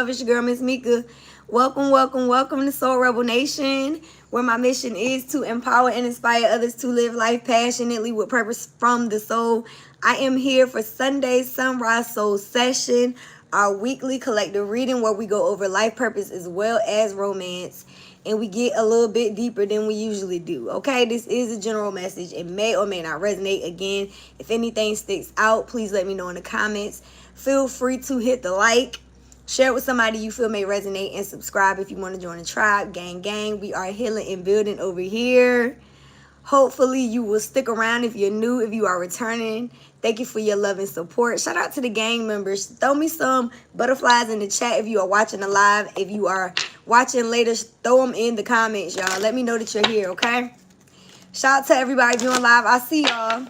love? It's your girl, Miss Mika. Welcome, welcome, welcome to Soul Rebel Nation, where my mission is to empower and inspire others to live life passionately with purpose from the soul. I am here for Sunday Sunrise Soul Session, our weekly collective reading where we go over life purpose as well as romance. And we get a little bit deeper than we usually do. Okay, this is a general message. It may or may not resonate. Again, if anything sticks out, please let me know in the comments. Feel free to hit the like, share it with somebody you feel may resonate, and subscribe if you want to join the tribe. Gang, gang, we are healing and building over here. Hopefully you will stick around if you're new, if you are returning. Thank you for your love and support. Shout out to the gang members. Throw me some butterflies in the chat if you are watching the live. If you are watching later, throw them in the comments, y'all. Let me know that you're here, okay? Shout out to everybody viewing live. I see y'all.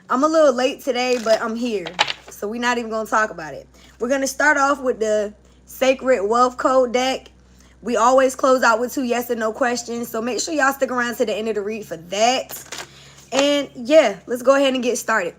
I'm a little late today, but I'm here. So we're not even going to talk about it. We're going to start off with the Sacred Wealth Code deck. We always close out with 2 yes and no questions. So make sure y'all stick around to the end of the read for that. And yeah, let's go ahead and get started.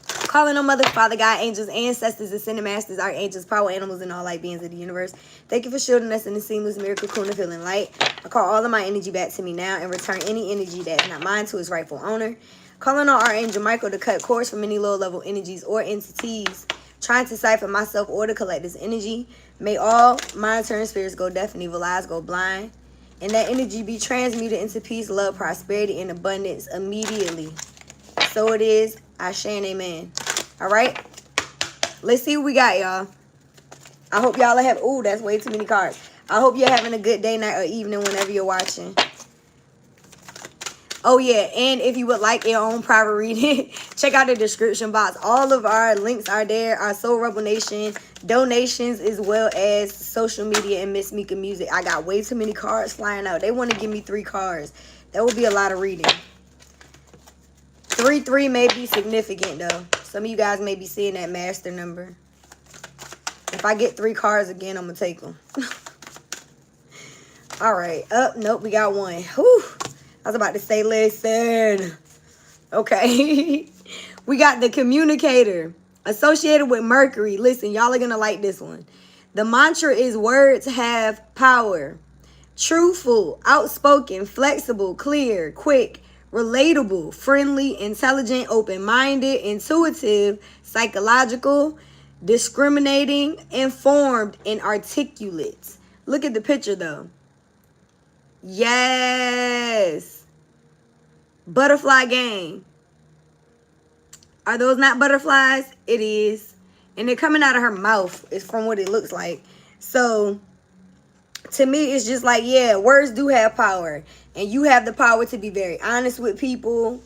Calling on Mother, Father, God, angels, ancestors, ascended masters, archangels, power animals, and all light beings of the universe. Thank you for shielding us in the seamless miracle cocoon of healing light. I call all of my energy back to me now and return any energy that is not mine to its rightful owner. Calling on Archangel Michael to cut cords from any low-level energies or entities trying to siphon myself or to collect this energy. May all monitoring spirits go deaf and evil eyes go blind. And that energy be transmuted into peace, love, prosperity, and abundance immediately. So it is. Ashe and amen. All right. Let's see what we got, y'all. I hope y'all have... Ooh, that's way too many cards. I hope you're having a good day, night, or evening whenever you're watching. Oh, yeah. And if you would like your own private reading, check out the description box. All of our links are there. Our Soul Rebel Nation donations as well as social media and Miss Mika music. I got way too many cards flying out. They want to give me 3 cards. That would be a lot of reading. 3 may be significant, though. Some of you guys may be seeing that master number. If I get 3 cards again, I'm going to take them. All right. Nope, we got 1. Whew. I was about to say, listen. Okay. We got the communicator associated with Mercury. Listen, y'all are going to like this one. The mantra is words have power. Truthful, outspoken, flexible, clear, quick, relatable, friendly, intelligent, open-minded, intuitive, psychological, discriminating, informed, and articulate. Look at the picture, though. Yes. Butterfly gang. Are those not butterflies? It is. And they're coming out of her mouth. It's from what it looks like. So, to me, it's just like, yeah, words do have power. And you have the power to be very honest with people,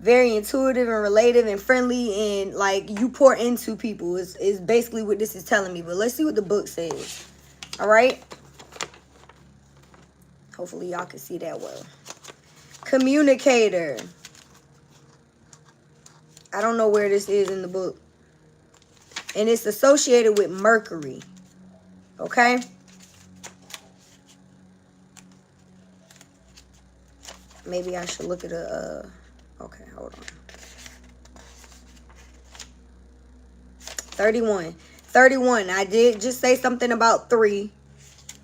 very intuitive and relative and friendly, and like you pour into people is basically what this is telling me. But let's see what the book says. All right. Hopefully y'all can see that well. Communicator. I don't know where this is in the book. And it's associated with Mercury. Okay. Maybe I should look at a, okay, hold on. 31. 31. I did just say something about 3.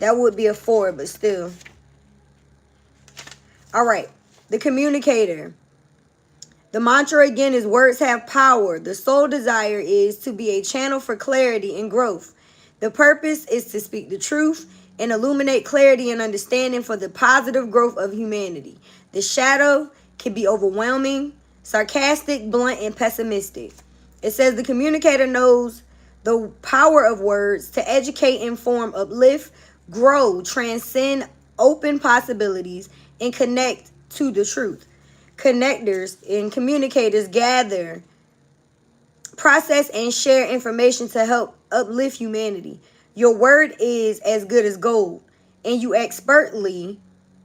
That would be a 4, but still. All right. The communicator. The mantra again is words have power. The sole desire is to be a channel for clarity and growth. The purpose is to speak the truth and illuminate clarity and understanding for the positive growth of humanity. The shadow can be overwhelming, sarcastic, blunt, and pessimistic. It says the communicator knows the power of words to educate, inform, uplift, grow, transcend open possibilities, and connect to the truth. Connectors and communicators gather, process, and share information to help uplift humanity. Your word is as good as gold, and you expertly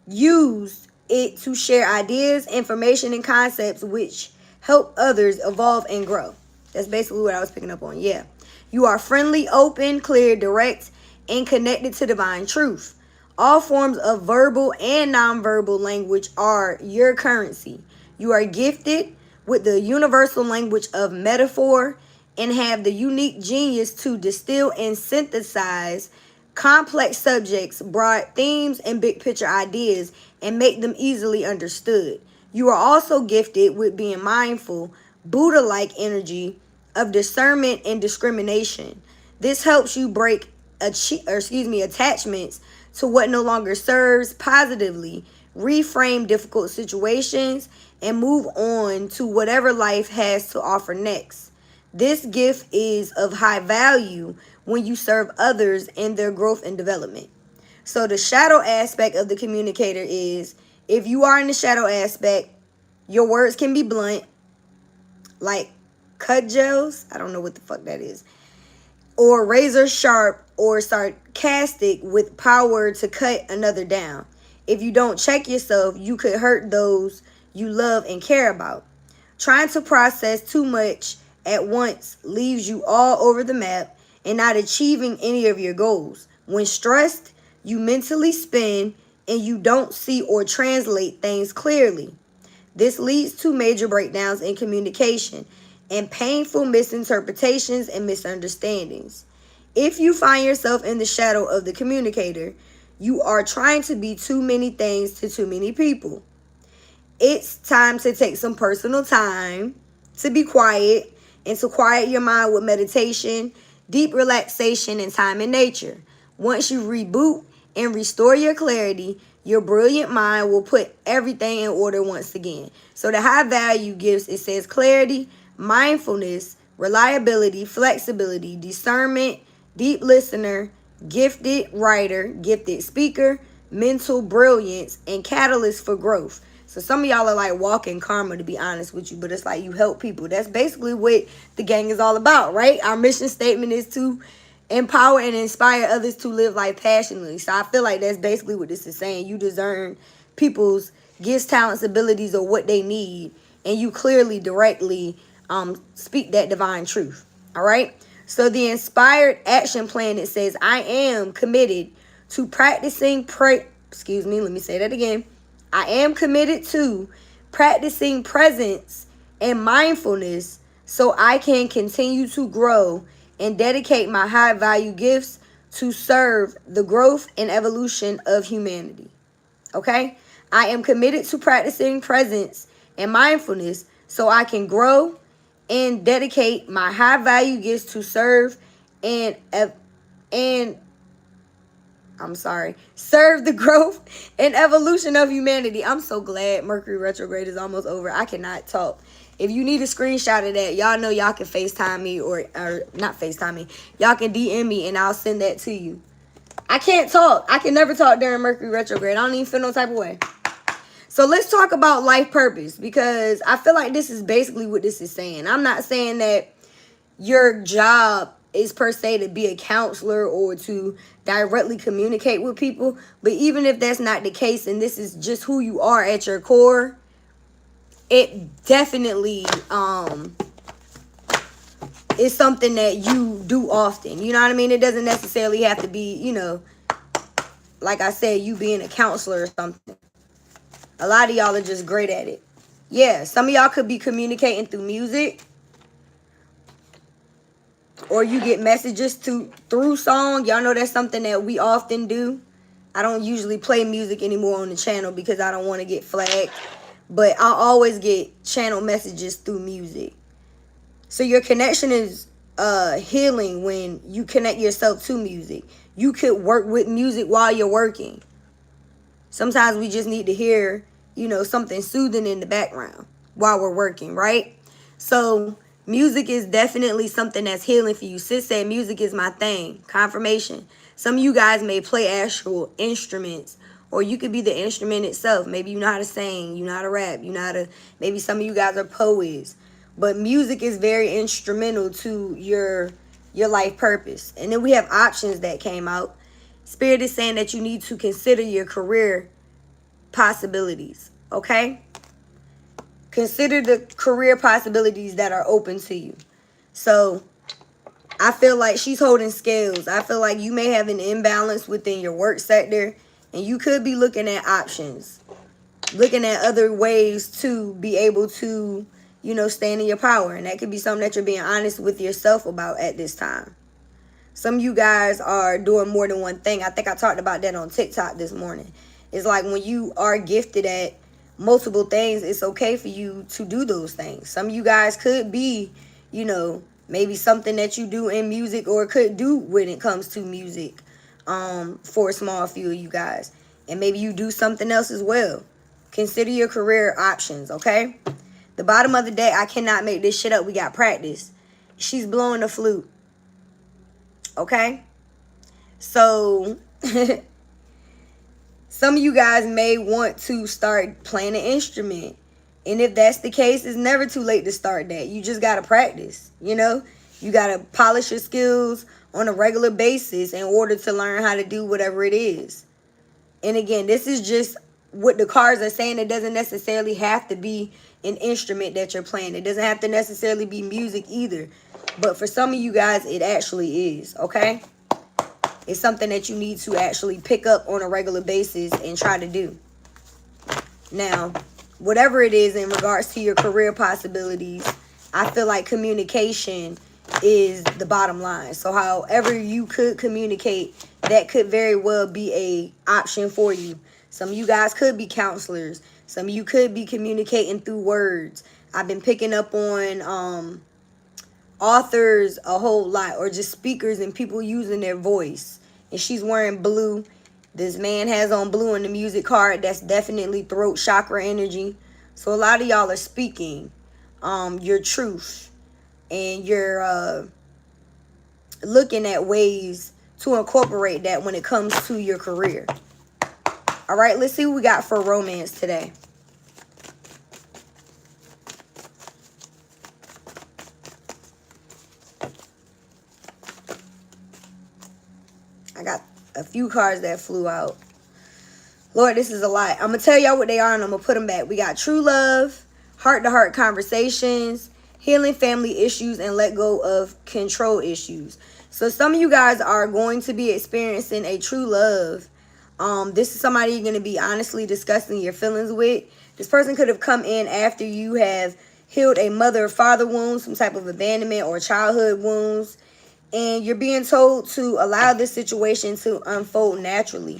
use it to share ideas, information, and concepts which help others evolve and grow. That's basically what I was picking up on. Yeah. You are friendly, open, clear, direct, and connected to divine truth. All forms of verbal and nonverbal language are your currency. You are gifted with the universal language of metaphor and have the unique genius to distill and synthesize complex subjects, broad themes, and big picture ideas and make them easily understood. You are also gifted with being mindful, Buddha-like energy of discernment and discrimination. This helps you break attachments to what no longer serves positively, reframe difficult situations, and move on to whatever life has to offer next. This gift is of high value when you serve others in their growth and development. So the shadow aspect of the communicator is, if you are in the shadow aspect, your words can be blunt, like cudgels, I don't know what the fuck that is, or razor sharp or sarcastic with power to cut another down. If you don't check yourself, you could hurt those you love and care about. Trying to process too much at once leaves you all over the map and not achieving any of your goals. When stressed, you mentally spin and you don't see or translate things clearly. This leads to major breakdowns in communication and painful misinterpretations and misunderstandings. If you find yourself in the shadow of the communicator, you are trying to be too many things to too many people. It's time to take some personal time to be quiet and to quiet your mind with meditation, deep relaxation, and time in nature. Once you reboot and restore your clarity, your brilliant mind will put everything in order once again. So the high value gifts, it says clarity, mindfulness, reliability, flexibility, discernment, deep listener, gifted writer, gifted speaker, mental brilliance, and catalyst for growth. So some of y'all are like walking karma, to be honest with you, but it's like you help people. That's basically what the gang is all about, right? Our mission statement is to empower and inspire others to live life passionately. So I feel like that's basically what this is saying. You discern people's gifts, talents, abilities, or what they need, and you clearly, directly speak that divine truth. All right? So the inspired action plan, it says, I am committed to practicing I am committed to practicing presence and mindfulness so I can continue to grow and dedicate my high value gifts to serve the growth and evolution of humanity. Okay? I am committed to practicing presence and mindfulness so I can grow and dedicate my high value gifts to serve serve the growth and evolution of humanity. I'm so glad Mercury retrograde is almost over. I cannot talk. If you need a screenshot of that, y'all know y'all can FaceTime me or not FaceTime me. Y'all can DM me and I'll send that to you. I can't talk. I can never talk during Mercury retrograde. I don't even feel no type of way. So let's talk about life purpose, because I feel like this is basically what this is saying. I'm not saying that your job is per se to be a counselor or to directly communicate with people. But even if that's not the case and this is just who you are at your core, it definitely is something that you do often. You know what I mean? It doesn't necessarily have to be, you know, like I said, you being a counselor or something. A lot of y'all are just great at it. Yeah, some of y'all could be communicating through music. Or you get messages through song. Y'all know that's something that we often do. I don't usually play music anymore on the channel because I don't want to get flagged. But I always get channel messages through music. So your connection is healing when you connect yourself to music. You could work with music while you're working. Sometimes we just need to hear, you know, something soothing in the background while we're working, right? So music is definitely something that's healing for you. Sis said music is my thing. Confirmation. Some of you guys may play actual instruments, or you could be the instrument itself. Maybe you know how to sing, you know how to rap, you know how to, maybe some of you guys are poets. But music is very instrumental to your life purpose. And then we have options that came out. Spirit is saying that you need to consider your career possibilities, okay? Consider the career possibilities that are open to you. So I feel like she's holding scales. I feel like you may have an imbalance within your work sector, and you could be looking at options, looking at other ways to be able to, you know, stand in your power. And that could be something that you're being honest with yourself about at this time. Some of you guys are doing more than one thing. I think I talked about that on TikTok this morning. It's like when you are gifted at multiple things, it's okay for you to do those things. Some of you guys could be, you know, maybe something that you do in music, or could do when it comes to music, for a small few of you guys. And maybe you do something else as well. Consider your career options, okay? The bottom of the deck, I cannot make this shit up. We got practice. She's blowing the flute. Okay? So, some of you guys may want to start playing an instrument. And if that's the case, it's never too late to start that. You just got to practice, you know? You got to polish your skills on a regular basis in order to learn how to do whatever it is. And again, this is just what the cards are saying. It doesn't necessarily have to be an instrument that you're playing. It doesn't have to necessarily be music either. But for some of you guys, it actually is, okay? It's something that you need to actually pick up on a regular basis and try to do. Now, whatever it is in regards to your career possibilities, I feel like communication is the bottom line. So however you could communicate, that could very well be a option for you. Some of you guys could be counselors. Some of you could be communicating through words. I've been picking up on authors a whole lot, or just speakers and people using their voice. And she's wearing blue. This man has on blue in the music card. That's definitely throat chakra energy. So a lot of y'all are speaking your truth, and you're looking at ways to incorporate that when it comes to your career. All right, let's see what we got for romance today. I got a few cards that flew out. Lord, this is a lot. I'm going to tell y'all what they are, and I'm going to put them back. We got true love, heart-to-heart conversations, healing family issues, and let go of control issues. So some of you guys are going to be experiencing a true love. This is somebody you're going to be honestly discussing your feelings with. This person could have come in after you have healed a mother or father wound, some type of abandonment or childhood wounds. And you're being told to allow this situation to unfold naturally.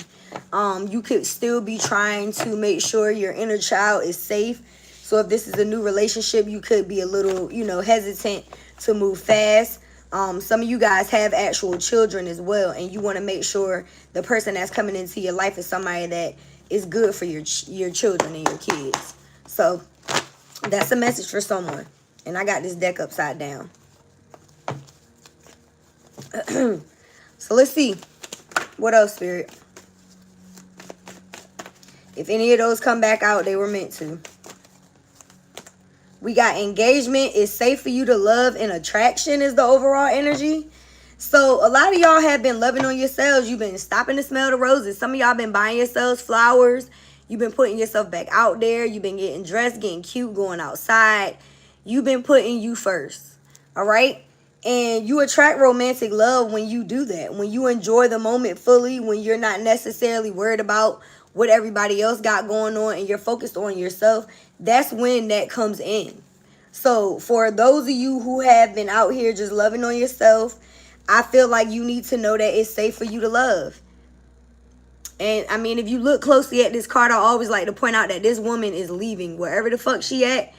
You could still be trying to make sure your inner child is safe. So if this is a new relationship, you could be a little, you know, hesitant to move fast. Some of you guys have actual children as well, and you want to make sure the person that's coming into your life is somebody that is good for your children and your kids. So that's a message for someone. And I got this deck upside down. So let's see. What else, Spirit? If any of those come back out, they were meant to. We got engagement is safe for you to love, and attraction is the overall energy. So a lot of y'all have been loving on yourselves. You've been stopping to smell the roses. Some of y'all been buying yourselves flowers. You've been putting yourself back out there. You've been getting dressed, getting cute, going outside. You've been putting you first. All right? And you attract romantic love when you do that. When you enjoy the moment fully, when you're not necessarily worried about what everybody else got going on and you're focused on yourself, that's when that comes in. So for those of you who have been out here just loving on yourself, I feel like you need to know that it's safe for you to love. And I mean, if you look closely at this card, I always like to point out that this woman is leaving wherever the fuck she at.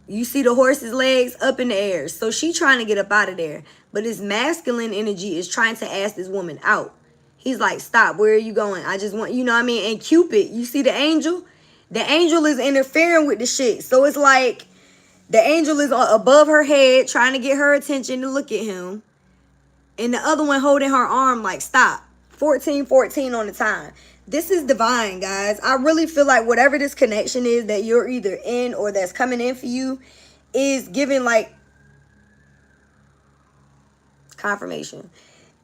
You see the horse's legs up in the air. So she trying to get up out of there. But this masculine energy is trying to ask this woman out. He's like, stop. Where are you going? I just want, you know what I mean? And Cupid, you see the angel? The angel is interfering with the shit. So it's like the angel is above her head trying to get her attention to look at him. And the other one holding her arm like, stop. 14:14 on the time. This is divine, guys. I really feel like whatever this connection is that you're either in or that's coming in for you is giving like confirmation.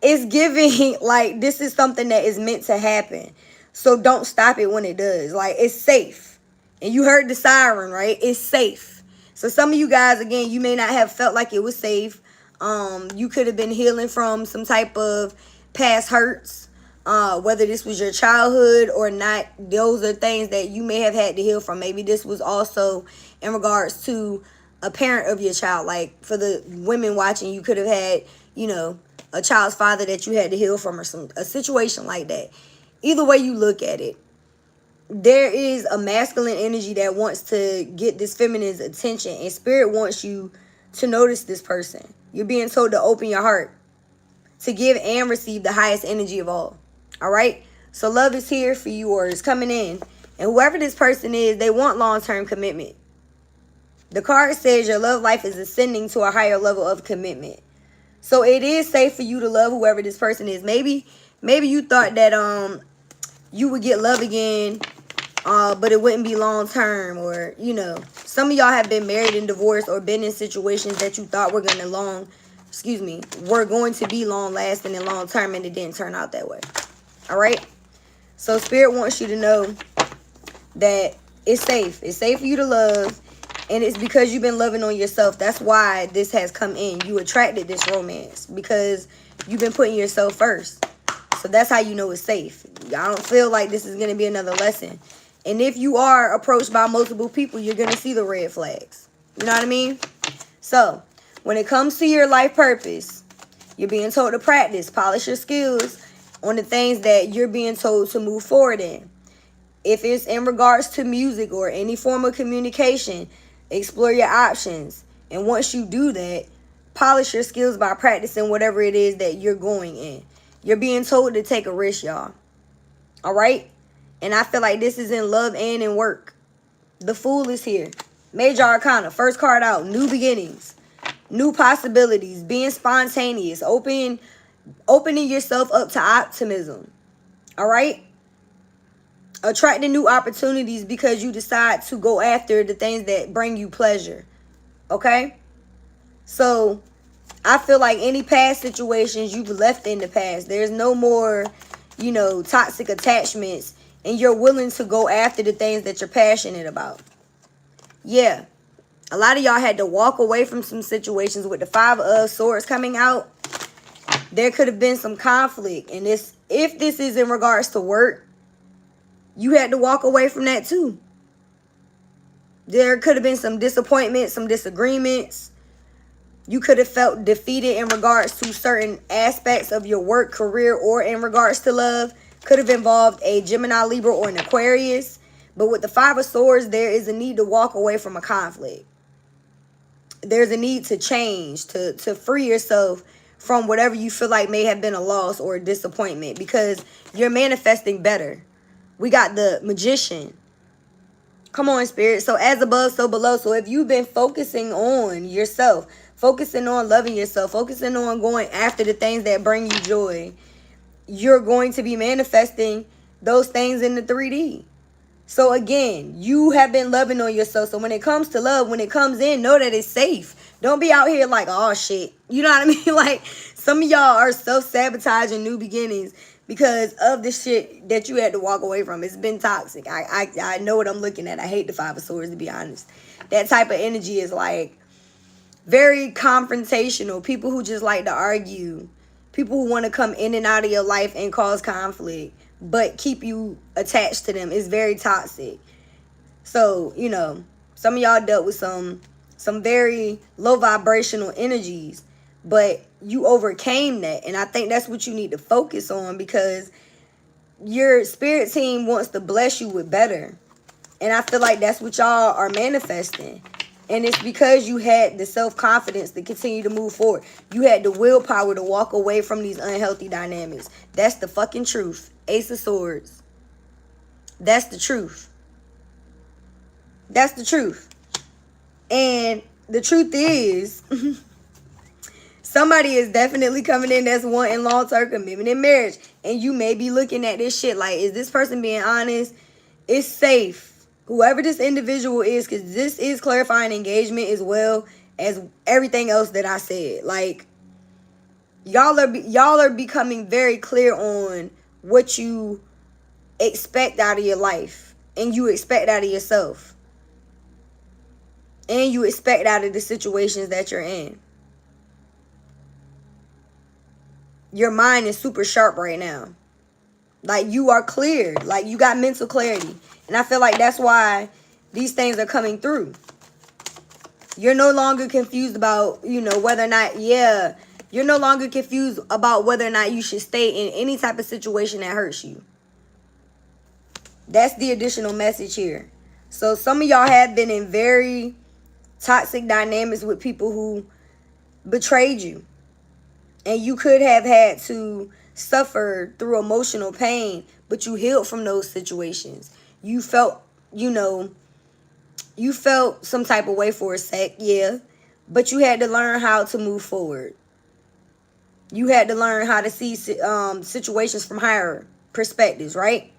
It's giving like this is something that is meant to happen. So don't stop it when it does. Like, it's safe. And you heard the siren, right? It's safe. So some of you guys, again, you may not have felt like it was safe. You could have been healing from some type of past hurts. Whether this was your childhood or not, those are things that you may have had to heal from. Maybe this was also in regards to a parent of your child. Like for the women watching, you could have had, you know, a child's father that you had to heal from, or a situation like that. Either way you look at it, there is a masculine energy that wants to get this feminine's attention, and spirit wants you to notice this person. You're being told to open your heart, to give and receive the highest energy of all. All right? So love is here for you, or is coming in. And whoever this person is, they want long-term commitment. The card says your love life is ascending to a higher level of commitment. So it is safe for you to love whoever this person is. Maybe you thought that you would get love again, but it wouldn't be long-term. Or, you know, some of y'all have been married and divorced, or been in situations that you thought were going to be long-lasting and long-term, and it didn't turn out that way. All right? So spirit wants you to know that it's safe. It's safe for you to love. And it's because you've been loving on yourself. That's why this has come in. You attracted this romance because you've been putting yourself first. So that's how you know it's safe. I don't feel like this is going to be another lesson. And if you are approached by multiple people, you're going to see the red flags. You know what I mean? So when it comes to your life purpose, you're being told to practice, polish your skills on the things that you're being told to move forward in. If it's in regards to music or any form of communication, explore your options. And once you do that, polish your skills by practicing whatever it is that you're going in. You're being told to take a risk, y'all. All right? And I feel like this is in love and in work. The Fool is here. Major Arcana, first card out, new beginnings, new possibilities, being spontaneous, opening yourself up to optimism. All right? Attracting new opportunities because you decide to go after the things that bring you pleasure. Okay? So I feel like any past situations you've left in the past, there's no more, you know, toxic attachments, and you're willing to go after the things that you're passionate about. Yeah. A lot of y'all had to walk away from some situations with the 5 of Swords coming out. There could have been some conflict. And if this is in regards to work, you had to walk away from that too. There could have been some disappointment, some disagreements. You could have felt defeated in regards to certain aspects of your work, career, or in regards to love. Could have involved a Gemini, Libra, or an Aquarius. But with the 5 of Swords, there is a need to walk away from a conflict. There's a need to change, to free yourself from whatever you feel like may have been a loss or a disappointment, because you're manifesting better. We got the Magician. Come on, Spirit. So as above, so below. So if you've been focusing on yourself, focusing on loving yourself, focusing on going after the things that bring you joy, you're going to be manifesting those things in the 3D. So again, you have been loving on yourself. So when it comes to love, when it comes in, know that it's safe. Don't be out here like, oh shit. You know what I mean? Like some of y'all are self-sabotaging new beginnings because of the shit that you had to walk away from. It's been toxic. I know what I'm looking at. I hate the 5 of Swords, to be honest. That type of energy is like very confrontational. People who just like to argue. People who want to come in and out of your life and cause conflict, but keep you attached to them. Is very toxic. So, you know, some of y'all dealt with some very low vibrational energies, but you overcame that. And I think that's what you need to focus on, because your spirit team wants to bless you with better. And I feel like that's what y'all are manifesting. And it's because you had the self-confidence to continue to move forward. You had the willpower to walk away from these unhealthy dynamics. That's the fucking truth. Ace of Swords. That's the truth. That's the truth. And the truth is, somebody is definitely coming in that's wanting long-term commitment in marriage. And you may be looking at this shit like, is this person being honest? It's safe. Whoever this individual is, because this is clarifying engagement as well as everything else that I said. Like, y'all are becoming very clear on what you expect out of your life, and you expect out of yourself, and you expect out of the situations that you're in. Your mind is super sharp right now. Like, you are cleared. Like, you got mental clarity. And I feel like that's why these things are coming through. You're no longer confused about, whether or not, you're no longer confused about whether or not you should stay in any type of situation that hurts you. That's the additional message here. So some of y'all have been in very toxic dynamics with people who betrayed you. And you could have had to suffer through emotional pain, but you healed from those situations. You felt, you felt some type of way for a sec, yeah. But you had to learn how to move forward. You had to learn how to see situations from higher perspectives, right?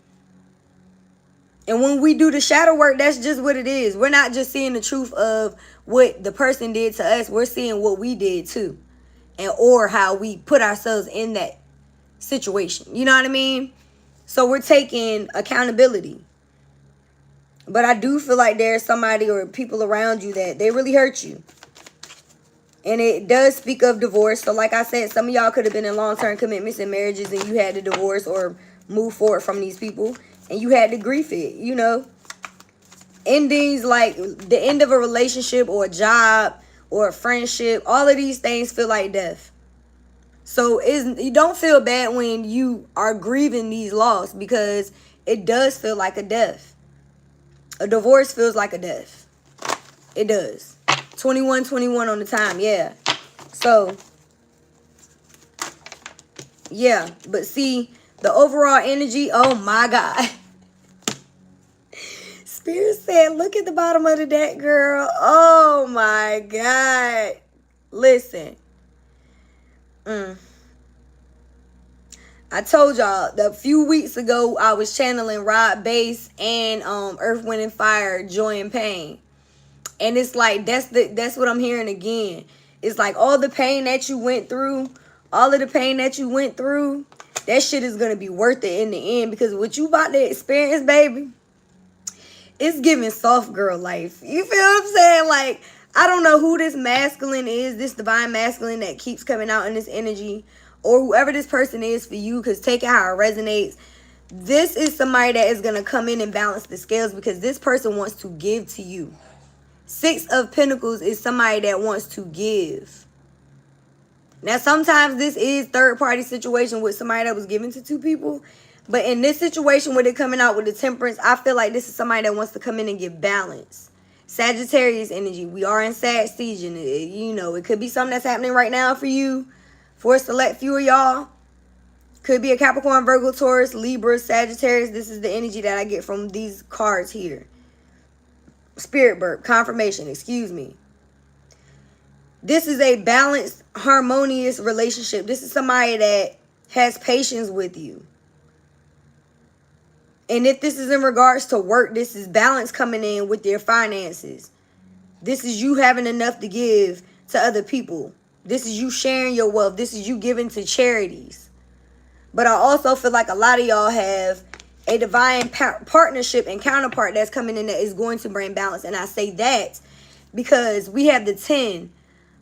And when we do the shadow work, that's just what it is. We're not just seeing the truth of what the person did to us. We're seeing what we did too. And or how we put ourselves in that situation. You know what I mean? So we're taking accountability. But I do feel like there's somebody or people around you that they really hurt you. And it does speak of divorce. So like I said, some of y'all could have been in long-term commitments and marriages and you had to divorce or move forward from these people. And you had to grief it, Endings like the end of a relationship or a job or a friendship. All of these things feel like death. So you don't feel bad when you are grieving these loss because it does feel like a death. A divorce feels like a death. It does. 21 on the time, yeah. So, yeah. But see, the overall energy, oh my God. Spirit said, look at the bottom of the deck, girl. Oh my God. Listen. I told y'all a few weeks ago I was channeling Rod Bass and Earth, Wind, and Fire, Joy and Pain. And it's like that's what I'm hearing again. It's like all the pain that you went through, that shit is gonna be worth it in the end, because what you about to experience, baby, it's giving soft girl life. You feel what I'm saying? Like, I don't know who this masculine is, this divine masculine that keeps coming out in this energy, or whoever this person is for you, because take it how it resonates. This is somebody that is going to come in and balance the scales, because this person wants to give to you. 6 of Pentacles is somebody that wants to give. Now, sometimes this is third-party situation with somebody that was given to 2 people. But in this situation where they're coming out with the Temperance, I feel like this is somebody that wants to come in and give balance. Sagittarius energy. We are in Sag season. It could be something that's happening right now for you. For a select few of y'all. Could be a Capricorn, Virgo, Taurus, Libra, Sagittarius. This is the energy that I get from these cards here. Spirit burp. Confirmation. Excuse me. This is a balanced, harmonious relationship. This is somebody that has patience with you. And if this is in regards to work, this is balance coming in with your finances. This is you having enough to give to other people. This is you sharing your wealth. This is you giving to charities. But I also feel like a lot of y'all have a divine partnership and counterpart that's coming in that is going to bring balance. And I say that because we have the 10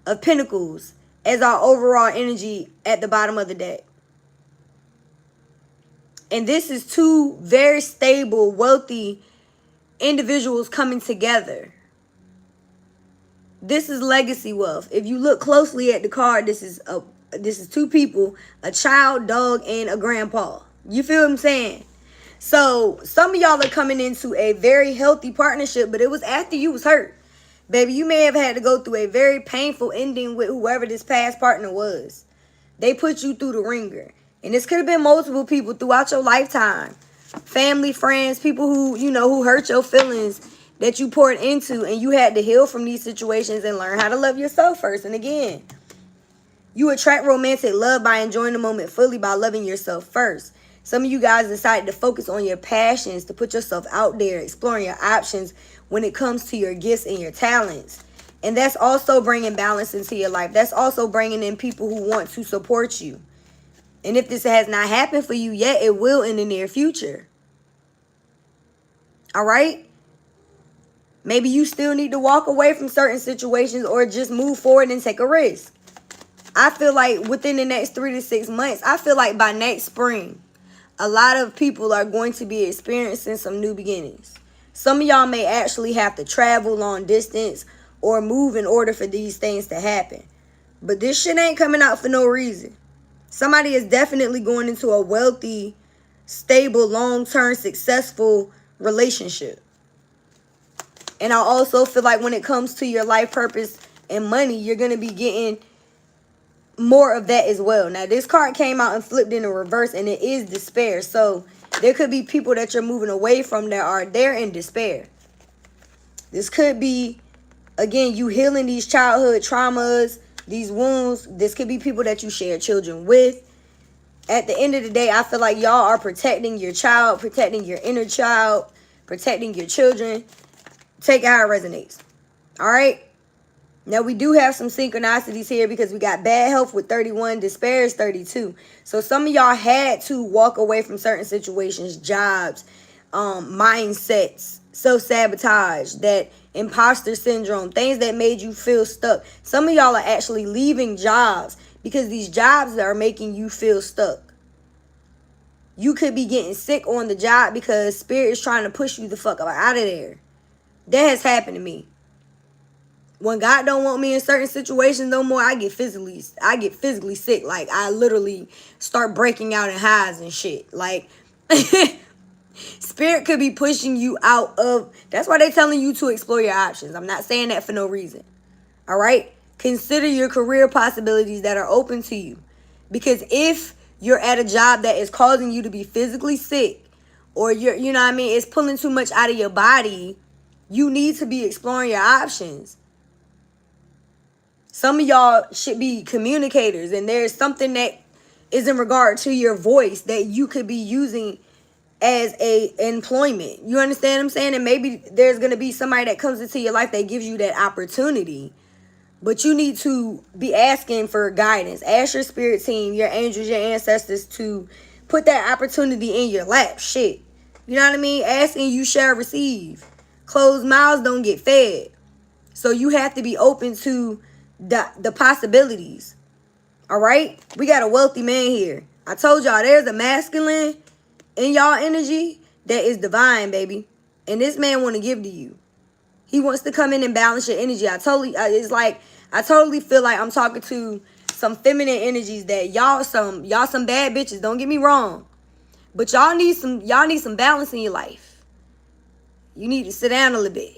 of Pentacles as our overall energy at the bottom of the deck. And this is 2 very stable, wealthy individuals coming together. This is legacy wealth. If you look closely at the card, this is 2 people, a child, dog, and a grandpa. You feel what I'm saying? So some of y'all are coming into a very healthy partnership, but it was after you was hurt. Baby, you may have had to go through a very painful ending with whoever this past partner was. They put you through the ringer. And this could have been multiple people throughout your lifetime. Family, friends, people who, who hurt your feelings that you poured into, and you had to heal from these situations and learn how to love yourself first. And again, you attract romantic love by enjoying the moment fully, by loving yourself first. Some of you guys decided to focus on your passions, to put yourself out there, exploring your options when it comes to your gifts and your talents. And that's also bringing balance into your life. That's also bringing in people who want to support you. And if this has not happened for you yet, it will in the near future. All right? Maybe you still need to walk away from certain situations or just move forward and take a risk. I feel like within the next 3 to 6 months, I feel like by next spring, a lot of people are going to be experiencing some new beginnings. Some of y'all may actually have to travel long distance or move in order for these things to happen. But this shit ain't coming out for no reason. Somebody is definitely going into a wealthy, stable, long-term, successful relationship. And I also feel like when it comes to your life purpose and money, you're going to be getting more of that as well. Now, this card came out and flipped in the reverse, and it is despair. So there could be people that you're moving away from that are there in despair. This could be, again, you healing these childhood traumas, these wounds. This could be people that you share children with. At the end of the day, I feel like y'all are protecting your child, protecting your inner child, protecting your children. Take it how it resonates. All right? Now, we do have some synchronicities here because we got bad health with 31, despair is 32. So some of y'all had to walk away from certain situations, jobs, mindsets, self-sabotage, that imposter syndrome, things that made you feel stuck. Some of y'all are actually leaving jobs because these jobs are making you feel stuck. You could be getting sick on the job because spirit is trying to push you the fuck out of there. That has happened to me. When God don't want me in certain situations no more, I get physically sick. Like, I literally start breaking out in highs and shit. Like, spirit could be pushing you out of... That's why they're telling you to explore your options. I'm not saying that for no reason. All right? Consider your career possibilities that are open to you. Because if you're at a job that is causing you to be physically sick, or you're, you know what I mean, it's pulling too much out of your body, you need to be exploring your options. Some of y'all should be communicators, and there's something that is in regard to your voice that you could be using as a employment. You understand what I'm saying? And maybe there's going to be somebody that comes into your life that gives you that opportunity. But you need to be asking for guidance. Ask your spirit team, your angels, your ancestors to put that opportunity in your lap. Shit. You know what I mean? Asking, you shall receive. Closed mouths don't get fed. So you have to be open to the possibilities. All right? We got a wealthy man here. I told y'all there's a masculine in y'all energy that is divine, baby. And this man want to give to you. He wants to come in and balance your energy. I totally feel like I'm talking to some feminine energies that y'all some bad bitches. Don't get me wrong. But y'all need some balance in your life. You need to sit down a little bit.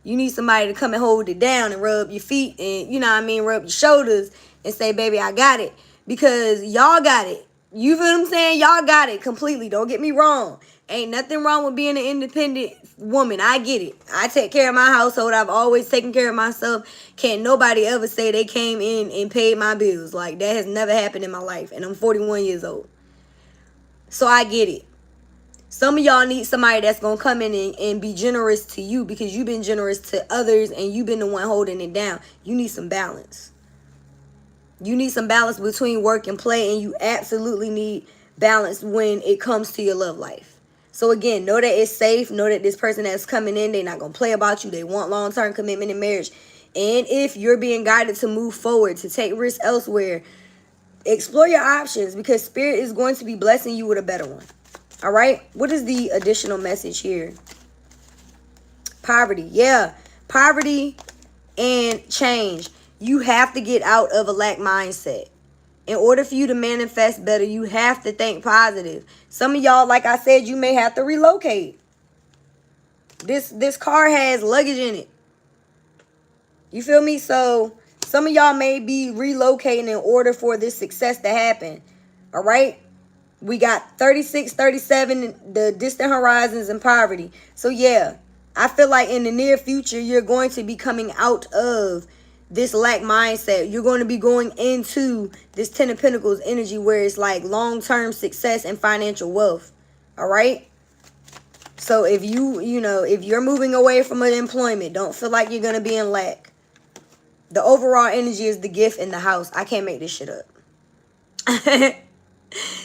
You need somebody to come and hold it down and rub your feet and, you know what I mean, rub your shoulders and say, baby, I got it. Because y'all got it. You feel what I'm saying? Y'all got it completely. Don't get me wrong. Ain't nothing wrong with being an independent woman. I get it. I take care of my household. I've always taken care of myself. Can't nobody ever say they came in and paid my bills. Like, that has never happened in my life. And I'm 41 years old. So I get it. Some of y'all need somebody that's going to come in and be generous to you because you've been generous to others and you've been the one holding it down. You need some balance. You need some balance between work and play, and you absolutely need balance when it comes to your love life. So again, know that it's safe. Know that this person that's coming in, they're not going to play about you. They want long-term commitment in marriage. And if you're being guided to move forward, to take risks elsewhere, explore your options because Spirit is going to be blessing you with a better one. All right? What is the additional message here? Poverty. Yeah. Poverty and change. You have to get out of a lack mindset. In order for you to manifest better, you have to think positive. Some of y'all, like I said, you may have to relocate. This car has luggage in it. You feel me? So some of y'all may be relocating in order for this success to happen. All right? We got 36, 37, the distant horizons and poverty. So yeah, I feel like in the near future, you're going to be coming out of this lack mindset. You're going to be going into this 10 of Pentacles energy where it's like long-term success and financial wealth. All right? So if if you're moving away from an employment, don't feel like you're going to be in lack. The overall energy is the gift in the house. I can't make this shit up.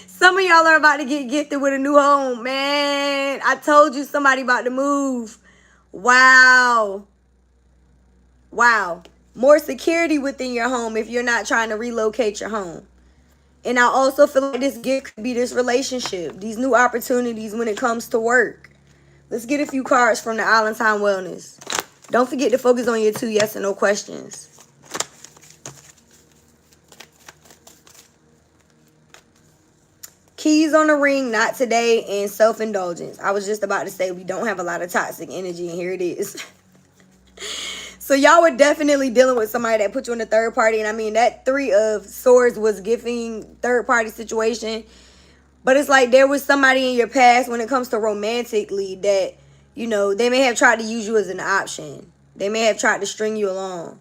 Some of y'all are about to get gifted with a new home, man. I told you somebody about to move. Wow. Wow. More security within your home if you're not trying to relocate your home. And I also feel like this gift could be this relationship, these new opportunities when it comes to work. Let's get a few cards from the Island Time Wellness. Don't forget to focus on your 2 yes and no questions. Keys on the ring, not today, and self-indulgence. I was just about to say we don't have a lot of toxic energy, and here it is. So y'all were definitely dealing with somebody that put you in a third party. And I mean, that 3 of Swords was giving third party situation. But it's like there was somebody in your past when it comes to romantically that, you know, they may have tried to use you as an option. They may have tried to string you along.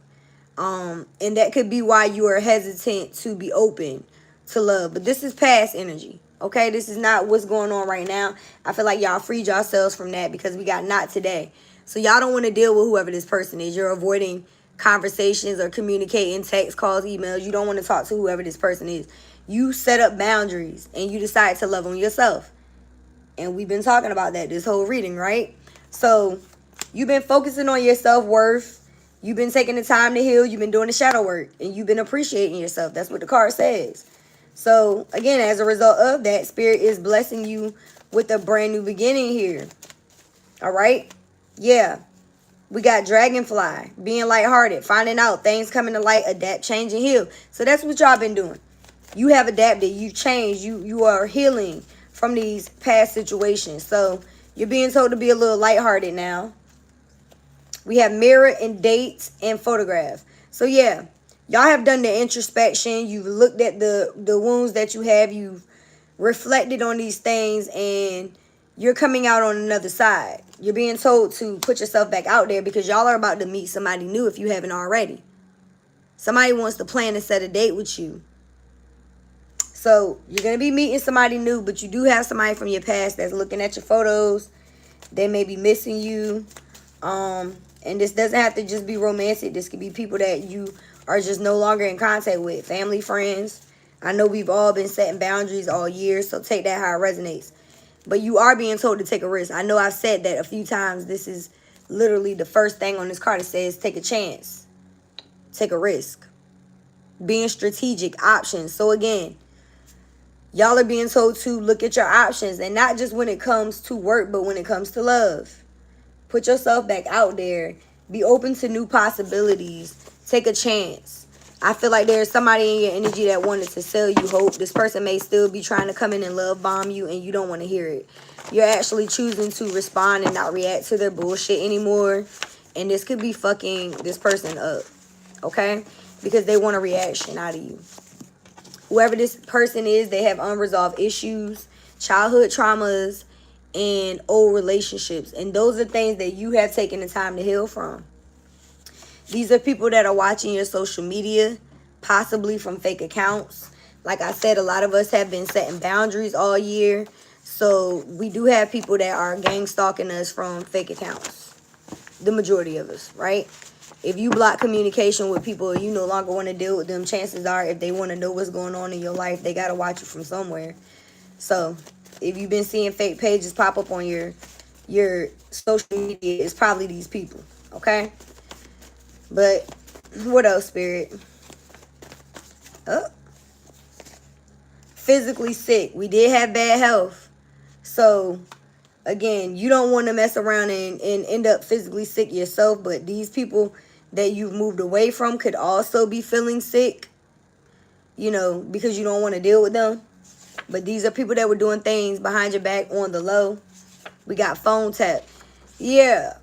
And that could be why you are hesitant to be open to love. But this is past energy. Okay, this is not what's going on right now. I feel like y'all freed yourselves from that because we got not today. So y'all don't want to deal with whoever this person is. You're avoiding conversations or communicating, text, calls, emails. You don't want to talk to whoever this person is. You set up boundaries and you decide to love on yourself. And we've been talking about that this whole reading, right? So you've been focusing on your self-worth. You've been taking the time to heal. You've been doing the shadow work. And you've been appreciating yourself. That's what the card says. So, again, as a result of that, Spirit is blessing you with a brand new beginning here. All right? Yeah. We got Dragonfly, being lighthearted, finding out, things coming to light, adapt, change, and heal. So that's what y'all been doing. You have adapted. You've changed. You are healing from these past situations. So you're being told to be a little lighthearted now. We have mirror and dates and photograph. So, yeah. Y'all have done the introspection. You've looked at the wounds that you have. You've reflected on these things. And you're coming out on another side. You're being told to put yourself back out there because y'all are about to meet somebody new if you haven't already. Somebody wants to plan and set a date with you. So you're going to be meeting somebody new. But you do have somebody from your past that's looking at your photos. They may be missing you. And this doesn't have to just be romantic. This could be people that you are just no longer in contact with. Family, friends. I know we've all been setting boundaries all year, so take that how it resonates. But you are being told to take a risk. I know I've said that a few times. This is literally the first thing on this card. It says take a chance. Take a risk. Being strategic. Options. So again, y'all are being told to look at your options. And not just when it comes to work, but when it comes to love. Put yourself back out there. Be open to new possibilities. Take a chance. I feel like there's somebody in your energy that wanted to sell you hope. This person may still be trying to come in and love bomb you and you don't want to hear it. You're actually choosing to respond and not react to their bullshit anymore. And this could be fucking this person up. Okay? Because they want a reaction out of you. Whoever this person is, they have unresolved issues, childhood traumas, and old relationships. And those are things that you have taken the time to heal from. These are people that are watching your social media, possibly from fake accounts. Like I said, a lot of us have been setting boundaries all year. So we do have people that are gang stalking us from fake accounts. The majority of us, right? If you block communication with people, you no longer want to deal with them. Chances are, if they want to know what's going on in your life, they got to watch you from somewhere. So if you've been seeing fake pages pop up on your social media, it's probably these people, okay? But what else, Spirit? Oh. Physically sick. We did have bad health. So, again, you don't want to mess around and end up physically sick yourself. But these people that you've moved away from could also be feeling sick. You know, because you don't want to deal with them. But these are people that were doing things behind your back on the low. We got phone tap. Yeah,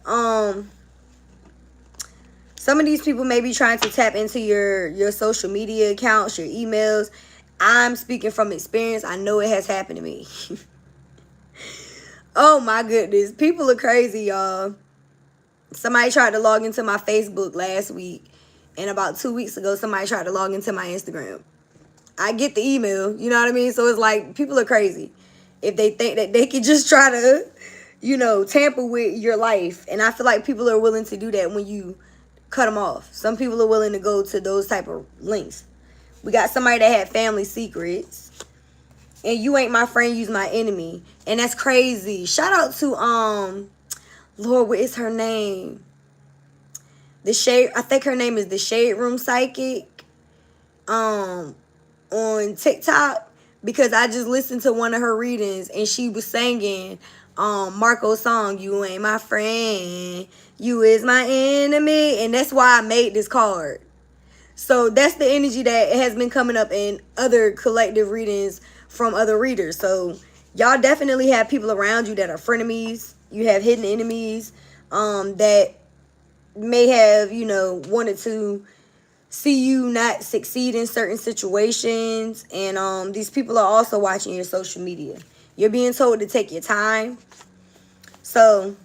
some of these people may be trying to tap into your social media accounts, your emails. I'm speaking from experience. I know it has happened to me. Oh, my goodness. People are crazy, y'all. Somebody tried to log into my Facebook last week. And about 2 weeks ago, somebody tried to log into my Instagram. I get the email. You know what I mean? So it's like, people are crazy. If they think that they can just try to, you know, tamper with your life. And I feel like people are willing to do that when you cut them off. Some people are willing to go to those type of links. We got somebody that had family secrets. And you ain't my friend, you's my enemy. And that's crazy. Shout out to Lord, what is her name? I think her name is the Shade Room Psychic. On TikTok. because I just listened to one of her readings and she was singing Marco's song, "You Ain't My Friend, You Is My Enemy," and that's why I made this card. So that's the energy that has been coming up in other collective readings from other readers. So y'all definitely have people around you that are frenemies. You have hidden enemies that may have, you know, wanted to see you not succeed in certain situations. And these people are also watching your social media. You're being told to take your time. So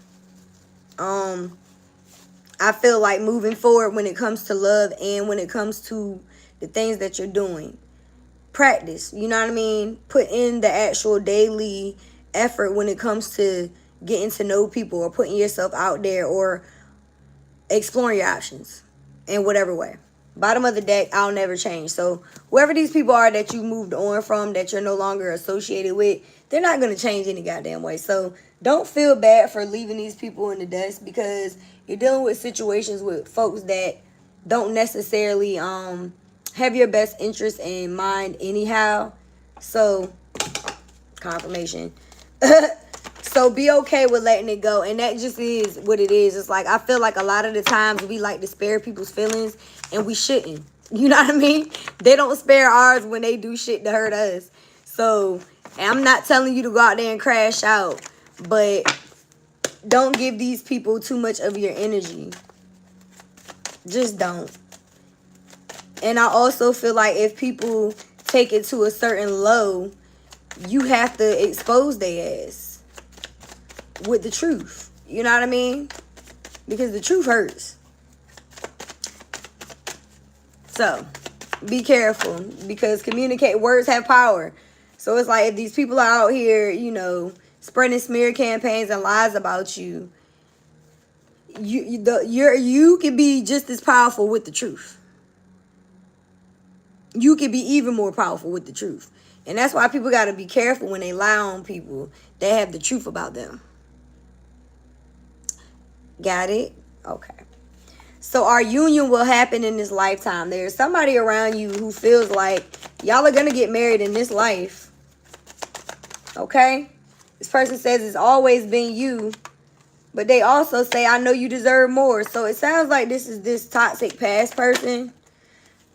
I feel like moving forward when it comes to love and when it comes to the things that you're doing, practice, you know what I mean? Put in the actual daily effort when it comes to getting to know people or putting yourself out there or exploring your options in whatever way. Bottom of the deck, I'll never change. So whoever these people are that you moved on from, that you're no longer associated with, they're not going to change any goddamn way. So don't feel bad for leaving these people in the dust, because you're dealing with situations with folks that don't necessarily have your best interest in mind anyhow. So confirmation. So be okay with letting it go. And that just is what it is. It's like, I feel like a lot of the times we like to spare people's feelings, and we shouldn't. You know what I mean? They don't spare ours when they do shit to hurt us. So, and I'm not telling you to go out there and crash out, but don't give these people too much of your energy. Just don't. And I also feel like if people take it to a certain low, you have to expose their ass with the truth. You know what I mean? Because the truth hurts. So be careful, because words have power. So it's like, if these people are out here, you know, spreading smear campaigns and lies about you, you can be just as powerful with the truth. You can be even more powerful with the truth. And that's why people got to be careful when they lie on people that have the truth about them. Got it? Okay. So our union will happen in this lifetime. There's somebody around you who feels like y'all are going to get married in this life. Okay? This person says it's always been you, but they also say, I know you deserve more. So it sounds like this is this toxic past person.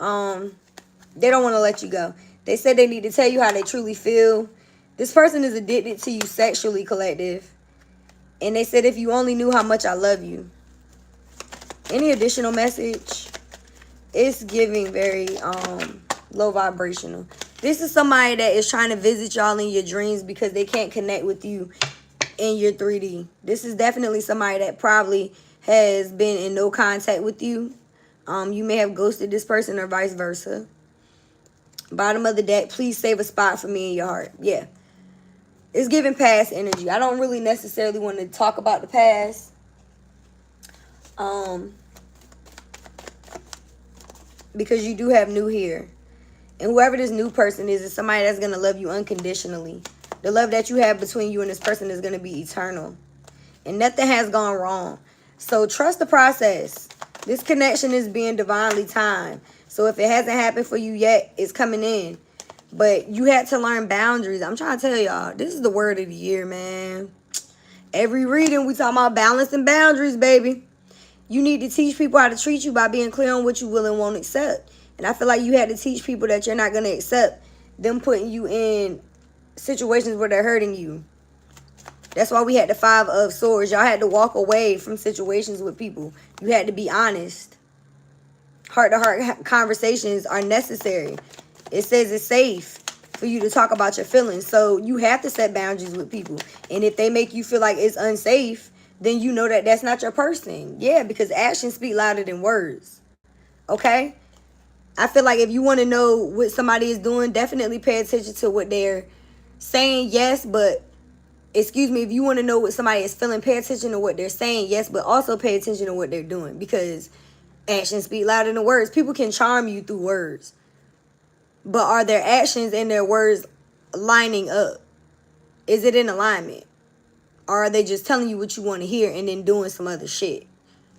They don't want to let you go. They said they need to tell you how they truly feel. This person is addicted to you sexually, collective. And they said, if you only knew how much I love you. Any additional message? It's giving very low vibrational. This is somebody that is trying to visit y'all in your dreams because they can't connect with you in your 3D. This is definitely somebody that probably has been in no contact with you. You may have ghosted this person or vice versa. Bottom of the deck, please save a spot for me in your heart. Yeah. It's giving past energy. I don't really necessarily want to talk about the past. Because you do have new here. And whoever this new person is somebody that's going to love you unconditionally. The love that you have between you and this person is going to be eternal. And nothing has gone wrong. So trust the process. This connection is being divinely timed. So if it hasn't happened for you yet, it's coming in. But you had to learn boundaries. I'm trying to tell y'all, this is the word of the year, man. Every reading, we talking about balance and boundaries, baby. You need to teach people how to treat you by being clear on what you will and won't accept. And I feel like you had to teach people that you're not going to accept them putting you in situations where they're hurting you. That's why we had the 5 of Swords. Y'all had to walk away from situations with people. You had to be honest. Heart-to-heart conversations are necessary. It says it's safe for you to talk about your feelings. So you have to set boundaries with people. And if they make you feel like it's unsafe, then you know that that's not your person. Yeah, because actions speak louder than words. Okay? I feel like if you want to know what somebody is doing, definitely pay attention to what they're saying, yes, but, excuse me, if you want to know what somebody is feeling, pay attention to what they're saying, yes, but also pay attention to what they're doing, because actions speak louder than words. People can charm you through words, but are their actions and their words lining up? Is it in alignment? Or are they just telling you what you want to hear and then doing some other shit?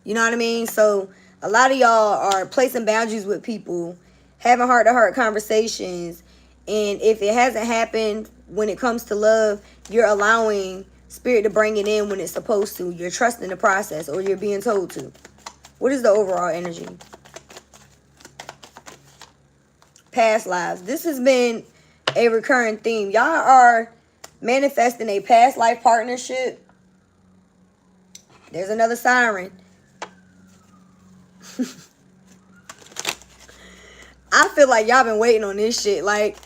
You know what I mean? So a lot of y'all are placing boundaries with people, having heart-to-heart conversations, And if it hasn't happened when it comes to love, you're allowing spirit to bring it in when it's supposed to. You're trusting the process, or you're being told to. What is the overall energy? Past lives. This has been a recurring theme. Y'all are manifesting a past life partnership. There's another siren. I feel like y'all been waiting on this shit. Like,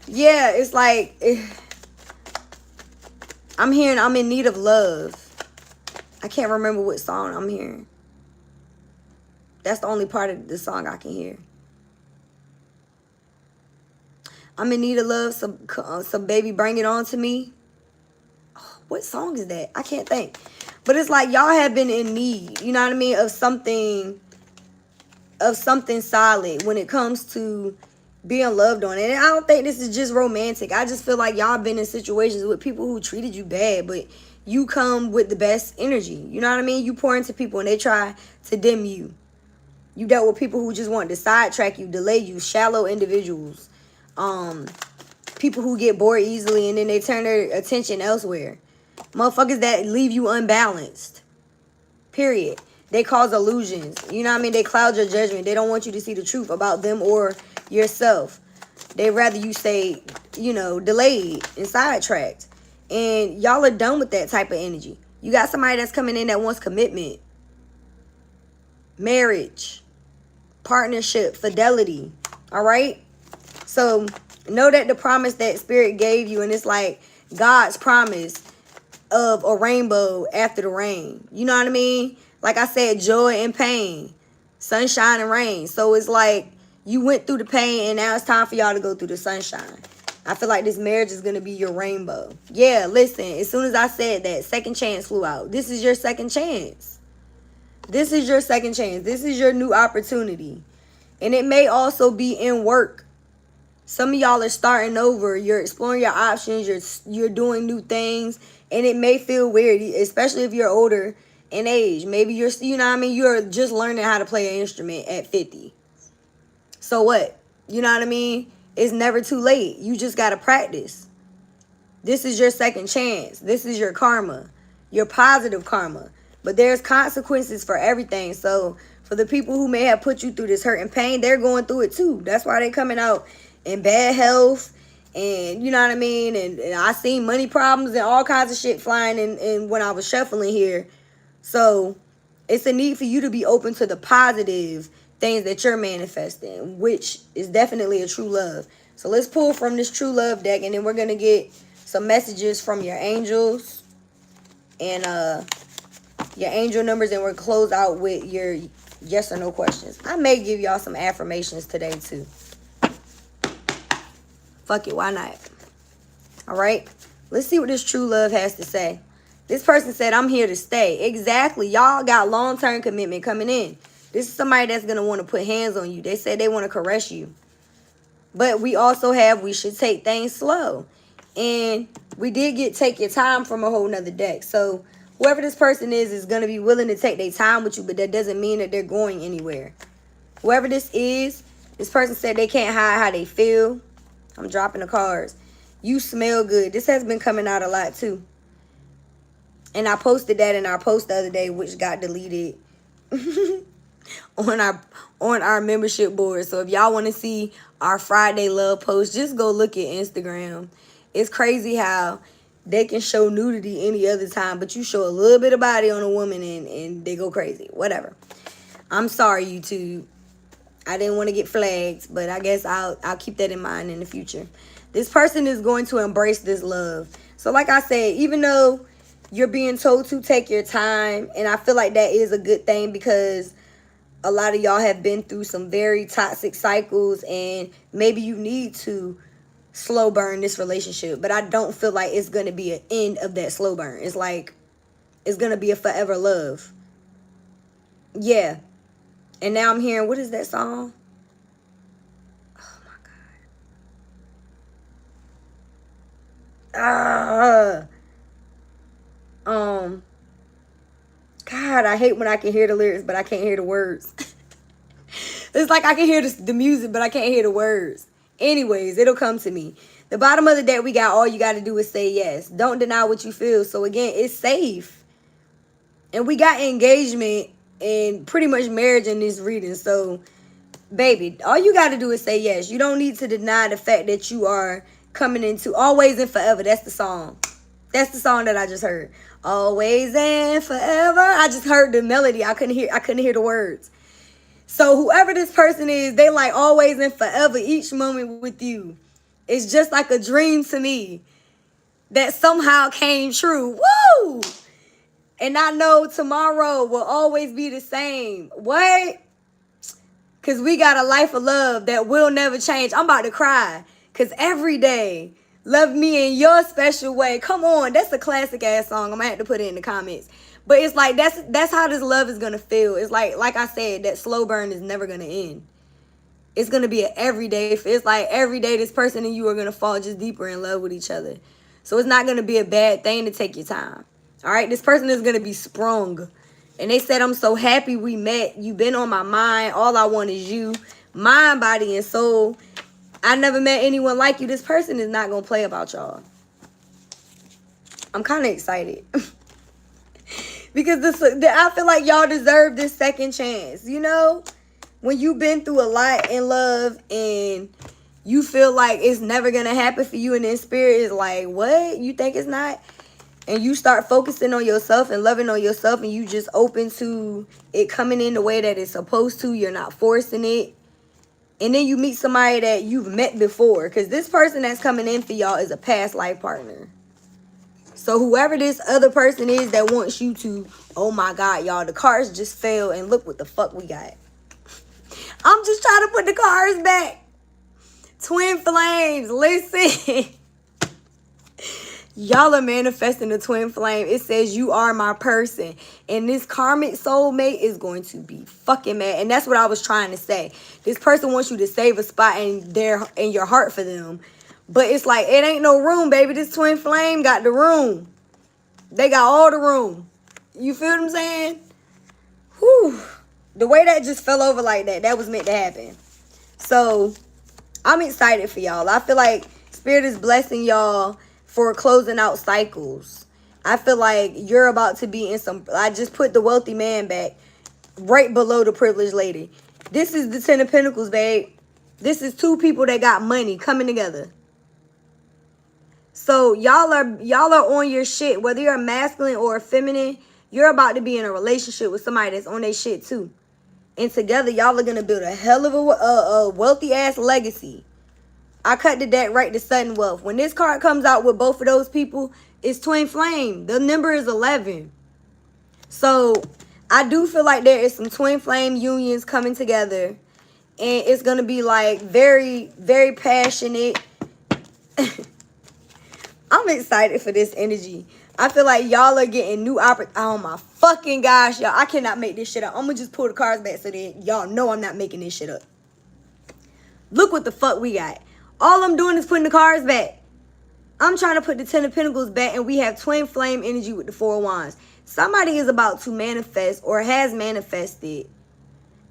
yeah, it's like, I'm hearing I'm in need of love. I can't remember what song I'm hearing. That's the only part of the song I can hear. I'm in need of love, some baby, bring it on to me. Oh, what song is that? I can't think. But it's like y'all have been in need, you know what I mean, of something solid when it comes to being loved on. And I don't think this is just romantic. I just feel like y'all been in situations with people who treated you bad, but you come with the best energy. You know what I mean? You pour into people and they try to dim you. You dealt with people who just want to sidetrack you, delay you, shallow individuals. People who get bored easily and then they turn their attention elsewhere. Motherfuckers that leave you unbalanced. Period. They cause illusions. You know what I mean? They cloud your judgment. They don't want you to see the truth about them or yourself. They rather you stay, you know, delayed and sidetracked. And y'all are done with that type of energy. You got somebody that's coming in that wants commitment, marriage, partnership, fidelity. All right? So know that the promise that spirit gave you, and it's like God's promise of a rainbow after the rain. You know what I mean? Like I said, joy and pain, sunshine and rain. So it's like you went through the pain and now it's time for y'all to go through the sunshine. I feel like this marriage is going to be your rainbow. Yeah, listen, as soon as I said that, second chance flew out. This is your second chance. This is your second chance. This is your new opportunity. And it may also be in work. Some of y'all are starting over. You're exploring your options. You're doing new things. And it may feel weird, especially if you're older in age. Maybe you're, you know what I mean? You're just learning how to play an instrument at 50. So what? You know what I mean? It's never too late. You just got to practice. This is your second chance. This is your karma. Your positive karma. But there's consequences for everything. So for the people who may have put you through this hurt and pain, they're going through it too. That's why they're coming out in bad health. And you know what I mean? And I seen money problems and all kinds of shit flying in when I was shuffling here. So it's a need for you to be open to the positive things that you're manifesting, which is definitely a true love. So let's pull from this true love deck, and then we're going to get some messages from your angels and your angel numbers, and we'll close out with your yes or no questions. I may give y'all some affirmations today too. Fuck it, why not? All right, let's see what this true love has to say. This person said, I'm here to stay. Exactly. Y'all got long-term commitment coming in. This is somebody that's going to want to put hands on you. They say they want to caress you. But we also have, we should take things slow. And we did get take your time from a whole nother deck. So whoever this person is going to be willing to take their time with you, but that doesn't mean that they're going anywhere. Whoever this is, this person said they can't hide how they feel. I'm dropping the cards. You smell good. This has been coming out a lot too. And I posted that in our post the other day, which got deleted on our membership board. So if y'all want to see our Friday love post, just go look at Instagram. It's crazy how they can show nudity any other time, but you show a little bit of body on a woman and they go crazy. Whatever. I'm sorry, YouTube. I didn't want to get flagged, but I guess I'll keep that in mind in the future. This person is going to embrace this love. So like I said, even though you're being told to take your time, and I feel like that is a good thing because a lot of y'all have been through some very toxic cycles, and maybe you need to slow burn this relationship. But I don't feel like it's going to be an end of that slow burn. It's like it's going to be a forever love. Yeah. And now I'm hearing, what is that song? Oh my God. God, I hate when I can hear the lyrics, but I can't hear the words. It's like I can hear the music, but I can't hear the words. Anyways, it'll come to me. The bottom of the deck, we got all you got to do is say yes. Don't deny what you feel. So again, it's safe. And we got engagement and pretty much marriage in this reading. So, baby, all you got to do is say yes. You don't need to deny the fact that you are coming into always and forever. That's the song. That's the song that I just heard. Always and forever. I just heard the melody. I couldn't hear the words. So whoever this person is, they like always and forever, each moment with you. It's just like a dream to me that somehow came true. Woo! And I know tomorrow will always be the same. What? Because we got a life of love that will never change. I'm about to cry. Because every day, love me in your special way. Come on. That's a classic ass song. I'm going to have to put it in the comments. But it's like, that's how this love is going to feel. It's like I said, that slow burn is never going to end. It's going to be an everyday. It's like every day this person and you are going to fall just deeper in love with each other. So it's not going to be a bad thing to take your time. All right, this person is going to be sprung. And they said, I'm so happy we met. You've been on my mind. All I want is you. Mind, body, and soul. I never met anyone like you. This person is not going to play about y'all. I'm kind of excited. Because I feel like y'all deserve this second chance. You know? When you've been through a lot in love and you feel like it's never going to happen for you. And then spirit is like, what? You think it's not? And you start focusing on yourself and loving on yourself, and you just open to it coming in the way that it's supposed to. You're not forcing it. And then you meet somebody that you've met before. Because this person that's coming in for y'all is a past life partner. So whoever this other person is that wants you to, oh my God, y'all, the cards just fell. And look what the fuck we got. I'm just trying to put the cards back. Twin flames, listen. Y'all are manifesting the twin flame. It says you are my person. And this karmic soulmate is going to be fucking mad. And that's what I was trying to say. This person wants you to save a spot in your heart for them. But it's like, it ain't no room, baby. This twin flame got the room. They got all the room. You feel what I'm saying? Whew. The way that just fell over like that, that was meant to happen. So, I'm excited for y'all. I feel like Spirit is blessing y'all for closing out cycles. I feel like you're about to be in some... I just put the wealthy man back right below the privileged lady. This is the 10 of Pentacles, babe. This is two people that got money coming together. So y'all are on your shit. Whether you're a masculine or a feminine, you're about to be in a relationship with somebody that's on their shit too. And together, y'all are going to build a hell of a wealthy-ass legacy. I cut the deck right to sudden wealth. When this card comes out with both of those people, it's twin flame. The number is 11. So I do feel like there is some twin flame unions coming together. And it's going to be like very, very passionate. I'm excited for this energy. I feel like y'all are getting new opportunities. Oh my fucking gosh, y'all. I cannot make this shit up. I'm going to just pull the cards back so that y'all know I'm not making this shit up. Look what the fuck we got. All I'm doing is putting the cards back. I'm trying to put the 10 of Pentacles back, and we have twin flame energy with the 4 of Wands. Somebody is about to manifest or has manifested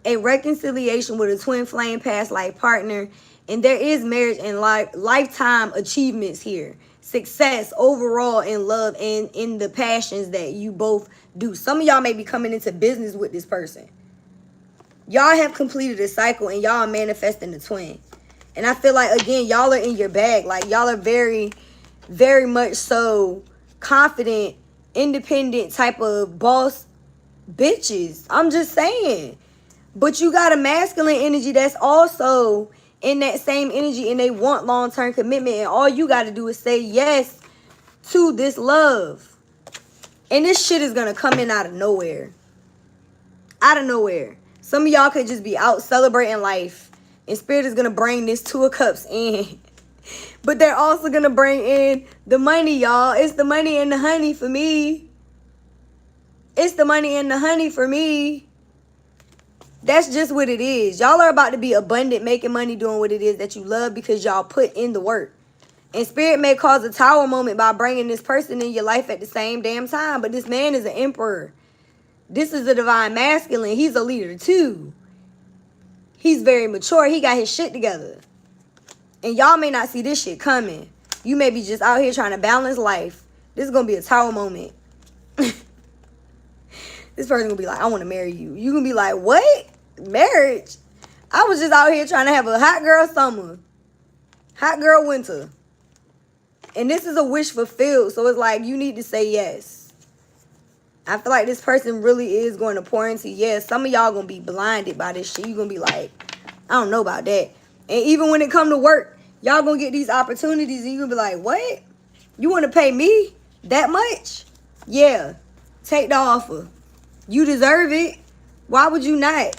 a reconciliation with a twin flame past life partner. And there is marriage and lifetime achievements here. Success overall in love and in the passions that you both do. Some of y'all may be coming into business with this person. Y'all have completed a cycle and y'all are manifesting the twin. And I feel like, again, y'all are in your bag. Like, y'all are very, very much so confident, independent type of boss bitches. I'm just saying. But you got a masculine energy that's also in that same energy, and they want long-term commitment. And all you got to do is say yes to this love. And this shit is going to come in out of nowhere. Out of nowhere. Some of y'all could just be out celebrating life. And Spirit is going to bring this 2 of Cups in. But they're also going to bring in the money, y'all. It's the money and the honey for me. It's the money and the honey for me. That's just what it is. Y'all are about to be abundant, making money, doing what it is that you love because y'all put in the work. And Spirit may cause a tower moment by bringing this person in your life at the same damn time. But this man is an emperor. This is a divine masculine. He's a leader too. He's very mature. He got his shit together. And y'all may not see this shit coming. You may be just out here trying to balance life. This is going to be a tower moment. This person going to be like, I want to marry you. You going to be like, what? Marriage? I was just out here trying to have a hot girl summer. Hot girl winter. And this is a wish fulfilled. So it's like, you need to say yes. I feel like this person really is going to pour into yes. Some of y'all going to be blinded by this shit. You're going to be like, I don't know about that. And even when it come to work, y'all going to get these opportunities and you're going to be like, what? You want to pay me that much? Yeah. Take the offer. You deserve it. Why would you not?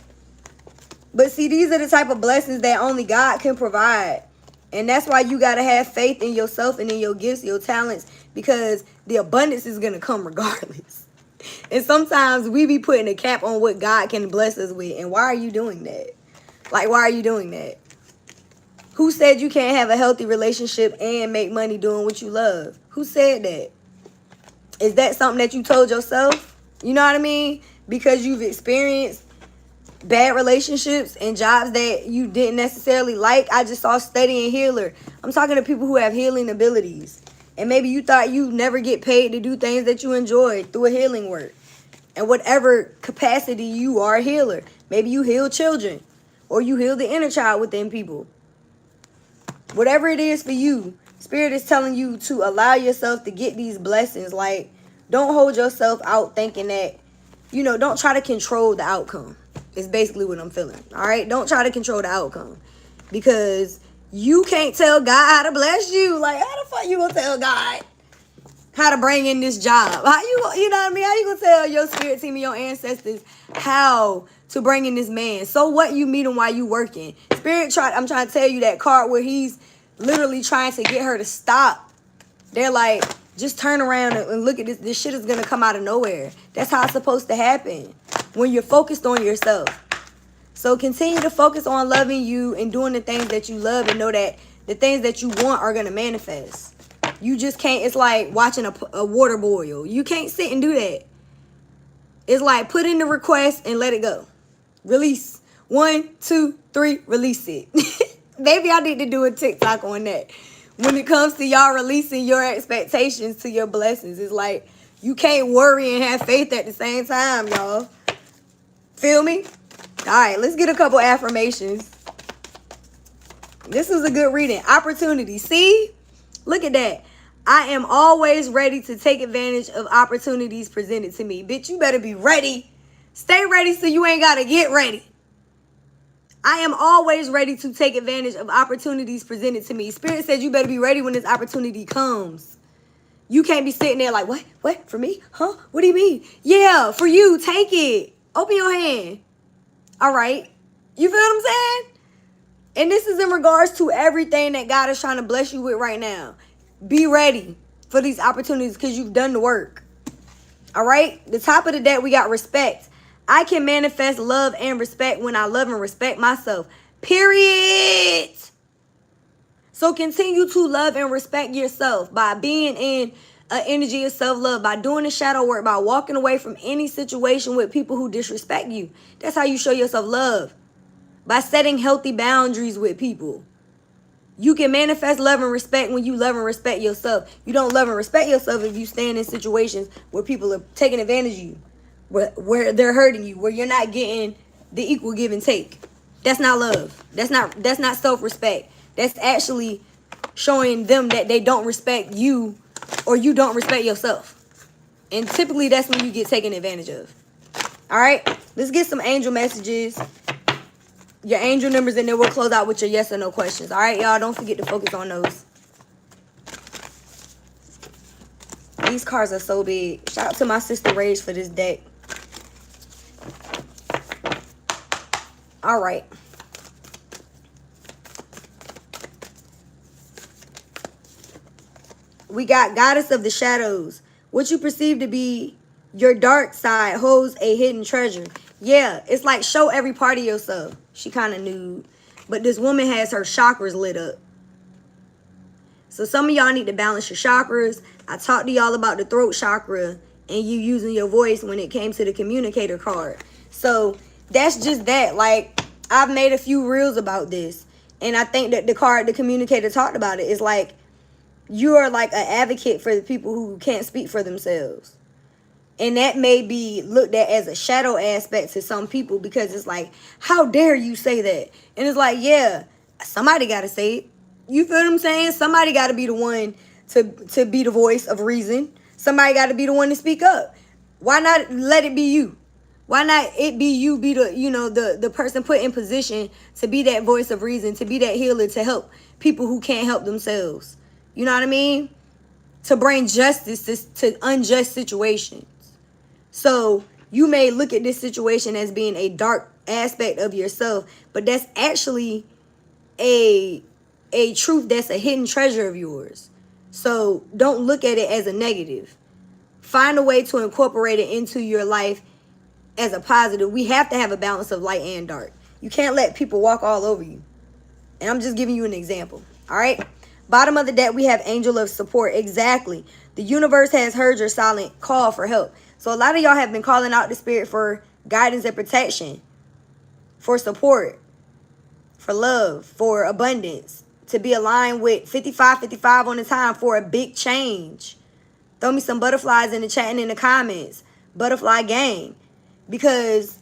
But see, these are the type of blessings that only God can provide. And that's why you got to have faith in yourself and in your gifts, your talents, because the abundance is going to come regardless. And sometimes we be putting a cap on what God can bless us with. And why are you doing that? Like, why are you doing that? Who said you can't have a healthy relationship and make money doing what you love? Who said that? Is that something that you told yourself? You know what I mean? Because you've experienced bad relationships and jobs that you didn't necessarily like. I just saw studying healer. I'm talking to people who have healing abilities. And maybe you thought you never get paid to do things that you enjoy through a healing work. And whatever capacity you are a healer. Maybe you heal children. Or you heal the inner child within people. Whatever it is for you, Spirit is telling you to allow yourself to get these blessings. Like, don't hold yourself out thinking that, you know, don't try to control the outcome. Is basically what I'm feeling. All right? Don't try to control the outcome. Because you can't tell God how to bless you. Like, how the fuck you gonna tell God how to bring in this job? How you know what I mean? How you gonna tell your spirit team and your ancestors how to bring in this man? So what, you meet him while you working? I'm trying to tell you that card where he's literally trying to get her to stop. They're like, just turn around and look at this. This shit is gonna come out of nowhere. That's how it's supposed to happen. When you're focused on yourself. So continue to focus on loving you and doing the things that you love, and know that the things that you want are going to manifest. You just can't, it's like watching a water boil. You can't sit and do that. It's like put in the request and let it go. Release. 1, 2, 3, release it. Maybe I need to do a TikTok on that. When it comes to y'all releasing your expectations to your blessings, it's like you can't worry and have faith at the same time, y'all. Feel me? All right, let's get a couple affirmations. This is a good reading. Opportunity. See? Look at that. I am always ready to take advantage of opportunities presented to me. Bitch, you better be ready. Stay ready so you ain't got to get ready. I am always ready to take advantage of opportunities presented to me. Spirit says you better be ready when this opportunity comes. You can't be sitting there like, what? What? For me? Huh? What do you mean? Yeah, for you. Take it. Open your hand. All right. You feel what I'm saying? And this is in regards to everything that God is trying to bless you with right now. Be ready for these opportunities because you've done the work. All right. The top of the deck, we got respect. I can manifest love and respect when I love and respect myself. Period. So continue to love and respect yourself by being in an energy of self-love, by doing the shadow work, by walking away from any situation with people who disrespect you. That's how you show yourself love. By setting healthy boundaries with people. You can manifest love and respect when you love and respect yourself. You don't love and respect yourself if you stand in situations where people are taking advantage of you, where they're hurting you, where you're not getting the equal give and take. That's not love. That's not self-respect. That's actually showing them that they don't respect you or you don't respect yourself. And typically that's when you get taken advantage of. All right, let's get some angel messages. Your angel numbers, and then we'll close out with your yes or no questions. All right, y'all, don't forget to focus on those. These cards are so big. Shout out to my sister Rage for this deck. All right. We got Goddess of the Shadows. What you perceive to be your dark side holds a hidden treasure. Yeah, it's like show every part of yourself. She kind of nude. But this woman has her chakras lit up. So some of y'all need to balance your chakras. I talked to y'all about the throat chakra and you using your voice when it came to the communicator card. So that's just that. Like, I've made a few reels about this. And I think that the card, the communicator talked about it. It's like you are like an advocate for the people who can't speak for themselves. And that may be looked at as a shadow aspect to some people because it's like, how dare you say that? And it's like, yeah, somebody got to say it. You feel what I'm saying? Somebody got to be the one to be the voice of reason. Somebody got to be the one to speak up. Why not let it be you? Why not it be you, be the, you know, the person put in position to be that voice of reason, to be that healer, to help people who can't help themselves. You know what I mean? To bring justice to unjust situations. So you may look at this situation as being a dark aspect of yourself, but that's actually a truth that's a hidden treasure of yours. So don't look at it as a negative. Find a way to incorporate it into your life as a positive. We have to have a balance of light and dark. You can't let people walk all over you. And I'm just giving you an example. All right. Bottom of the deck, we have angel of support. Exactly. The universe has heard your silent call for help. So a lot of y'all have been calling out the spirit for guidance and protection, for support, for love, for abundance, to be aligned with 55 on the time for a big change. Throw me some butterflies in the chat and in the comments. Butterfly gang. Because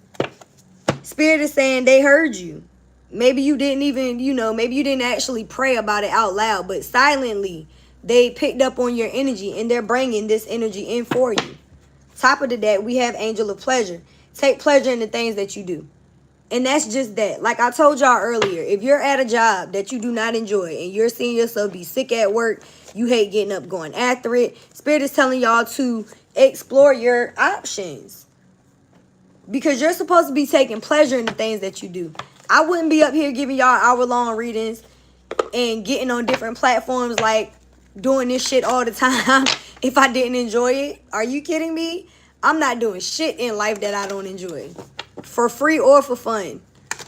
spirit is saying they heard you. Maybe you didn't even, maybe you didn't actually pray about it out loud, but silently they picked up on your energy and they're bringing this energy in for you. Top of the deck, we have angel of pleasure. Take pleasure in the things that you do. And that's just that. Like I told y'all earlier, if you're at a job that you do not enjoy and you're seeing yourself be sick at work, you hate getting up, going after it, spirit is telling y'all to explore your options. Because you're supposed to be taking pleasure in the things that you do. I wouldn't be up here giving y'all hour-long readings and getting on different platforms like doing this shit all the time if I didn't enjoy it. Are you kidding me? I'm not doing shit in life that I don't enjoy. For free or for fun.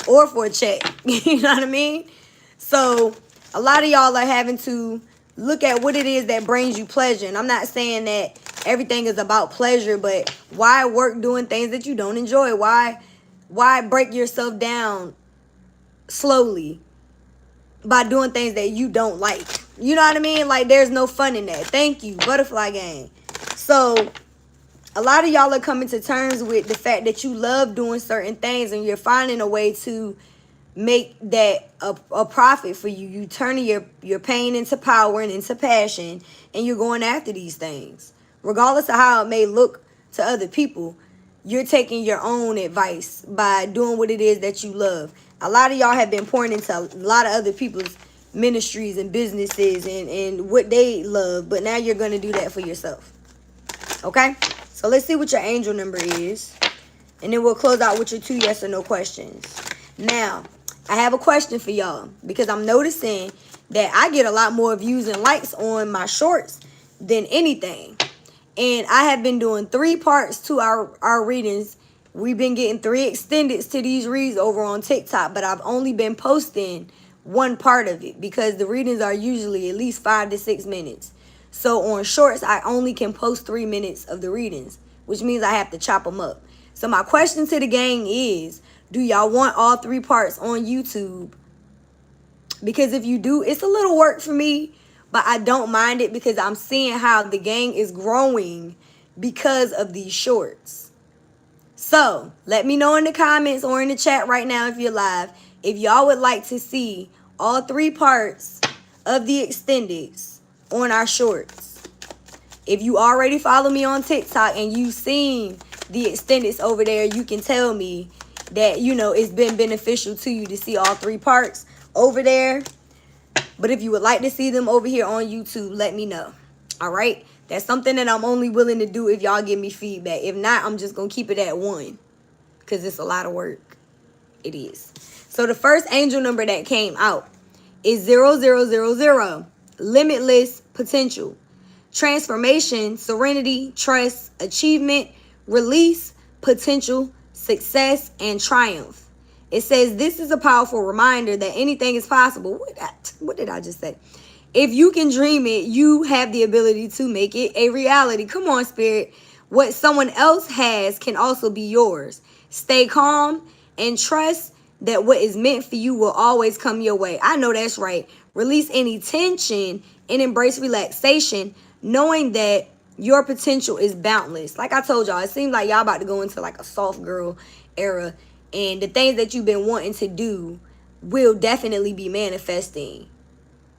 Or for a check. You know what I mean? So, a lot of y'all are having to look at what it is that brings you pleasure. And I'm not saying that everything is about pleasure, but why work doing things that you don't enjoy? Why break yourself down slowly by doing things that you don't like? You know what I mean? Like, there's no fun in that. Thank you, butterfly gang. So a lot of y'all are coming to terms with the fact that you love doing certain things and you're finding a way to make that a profit for you. You turning your pain into power and into passion, and you're going after these things. Regardless of how it may look to other people, you're taking your own advice by doing what it is that you love. A lot of y'all have been pouring into a lot of other people's ministries and businesses and what they love, but now you're going to do that for yourself. Okay? So let's see what your angel number is, and then we'll close out with your 2 yes or no questions. Now, I have a question for y'all because I'm noticing that I get a lot more views and likes on my shorts than anything. And I have been doing 3 parts to our readings. We've been getting 3 extendeds to these reads over on TikTok, but I've only been posting 1 part of it because the readings are usually at least 5 to 6 minutes. So on shorts, I only can post 3 minutes of the readings, which means I have to chop them up. So my question to the gang is, do y'all want all 3 parts on YouTube? Because if you do, it's a little work for me, but I don't mind it because I'm seeing how the gang is growing because of these shorts. So let me know in the comments or in the chat right now if you're live, if y'all would like to see all 3 parts of the extendeds on our shorts. If you already follow me on TikTok and you've seen the extendeds over there, you can tell me that, it's been beneficial to you to see all 3 parts over there. But if you would like to see them over here on YouTube, let me know. All right? That's something that I'm only willing to do if y'all give me feedback. If not, I'm just going to keep it at 1 because it's a lot of work. It is. So the first angel number that came out is 0000. Limitless potential. Transformation, serenity, trust, achievement, release, potential, success, and triumph. It says this is a powerful reminder that anything is possible. What did I just say? If you can dream it, you have the ability to make it a reality. Come on, Spirit. What someone else has can also be yours. Stay calm and trust that what is meant for you will always come your way. I know that's right. Release any tension and embrace relaxation, knowing that your potential is boundless. Like I told y'all, it seems like y'all about to go into like a soft girl era, and the things that you've been wanting to do will definitely be manifesting.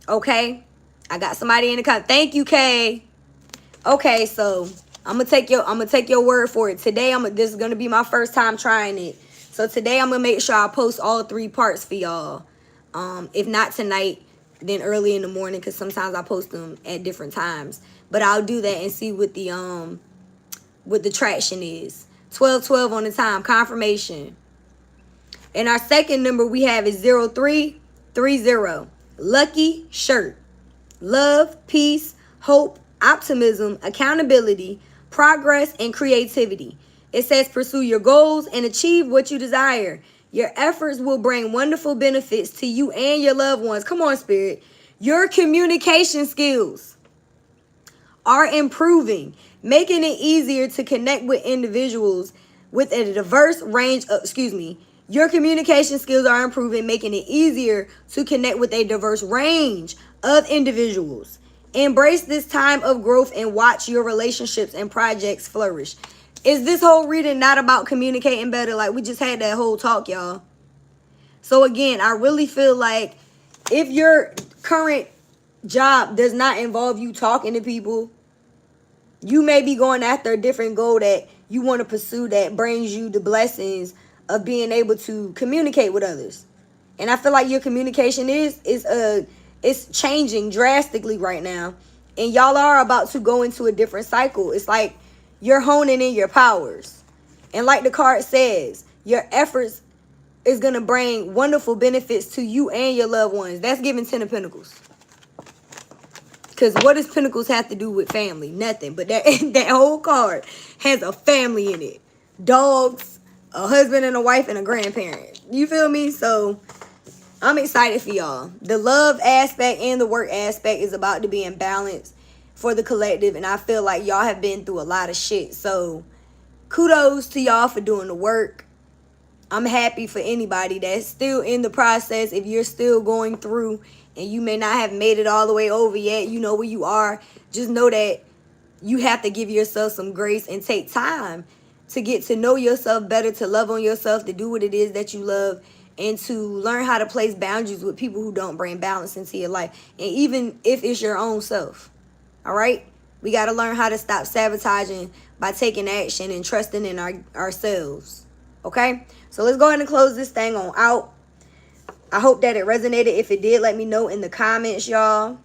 Okay? I got somebody in the car. Thank you, Kay. Okay, so I'm gonna take your word for it. Today this is gonna be my first time trying it. So today I'm gonna make sure I post all 3 parts for y'all. If not tonight, then early in the morning, because sometimes I post them at different times. But I'll do that and see what the traction is. 1212 on the time, confirmation. And our second number we have is 0330. Lucky shirt. Love, peace, hope, optimism, accountability, progress, and creativity. It says pursue your goals and achieve what you desire. Your efforts will bring wonderful benefits to you and your loved ones. Come on, Spirit. Your communication skills are improving, making it easier to connect with individuals with a diverse range of, your communication skills are improving, making it easier to connect with a diverse range of individuals. Embrace this time of growth and watch your relationships and projects flourish. Is this whole reading not about communicating better? Like, we just had that whole talk, y'all. So again, I really feel like if your current job does not involve you talking to people, you may be going after a different goal that you want to pursue that brings you the blessings of being able to communicate with others. And I feel like your communication it's changing drastically right now. And y'all are about to go into a different cycle. It's like you're honing in your powers. And like the card says, your efforts is going to bring wonderful benefits to you and your loved ones. That's giving 10 of Pentacles. Because what does Pentacles have to do with family? Nothing. But that whole card has a family in it. Dogs, a husband and a wife, and a grandparent. You feel me? So I'm excited for y'all. The love aspect and the work aspect is about to be in balance for the collective. And I feel like y'all have been through a lot of shit. So kudos to y'all for doing the work. I'm happy for anybody that's still in the process. If you're still going through and you may not have made it all the way over yet, you know where you are. Just know that you have to give yourself some grace and take time to get to know yourself better, to love on yourself, to do what it is that you love, and to learn how to place boundaries with people who don't bring balance into your life. And even if it's your own self, all right? We got to learn how to stop sabotaging by taking action and trusting in ourselves, okay? So let's go ahead and close this thing on out. I hope that it resonated. If it did, let me know in the comments, y'all.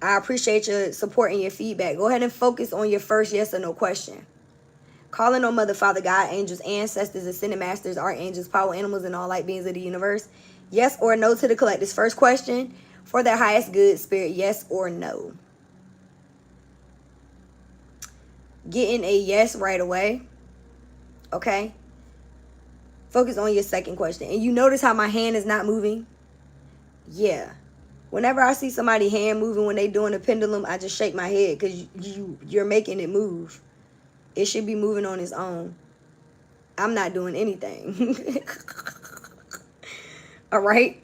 I appreciate your support and your feedback. Go ahead and focus on your first yes or no question. Calling on Mother, Father, God, angels, ancestors, ascended masters, archangels, power animals, and all light beings of the universe. Yes or no to the collective's first question for their highest good, Spirit. Yes or no. Getting a yes right away. Okay. Focus on your second question. And you notice how my hand is not moving? Yeah. Whenever I see somebody's hand moving when they doing a pendulum, I just shake my head because you're making it move. It should be moving on its own. I'm not doing anything. All right?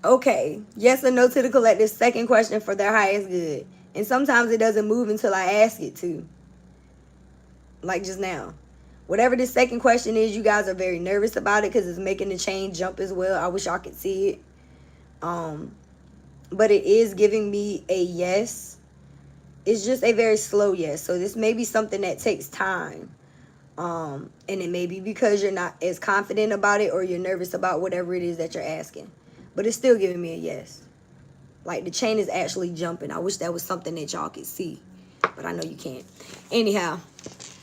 Okay. Yes or no to the collective second question for their highest good. And sometimes it doesn't move until I ask it to. Like just now. Whatever this second question is, you guys are very nervous about it because it's making the chain jump as well. I wish y'all could see it. But it is giving me a yes. It's just a very slow yes. So this may be something that takes time. And it may be because you're not as confident about it or you're nervous about whatever it is that you're asking. But it's still giving me a yes. Like the chain is actually jumping. I wish that was something that y'all could see. But I know you can't. Anyhow,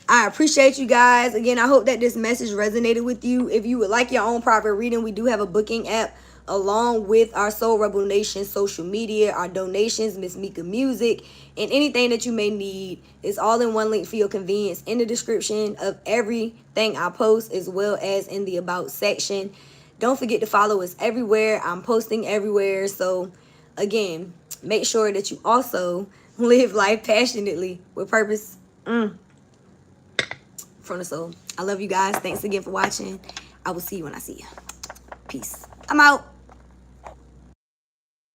I appreciate you guys. Again, I hope that this message resonated with you. If you would like your own private reading, we do have a booking app along with our Soul Rebel Nation social media, our donations, Miss Mika music, and anything that you may need. It's all in one link for your convenience in the description of everything I post, as well as in the About section. Don't forget to follow us everywhere. I'm posting everywhere. So again, make sure that you also live life passionately with purpose. From the soul. I love you guys. Thanks again for watching. I will see you when I see you. Peace. I'm out.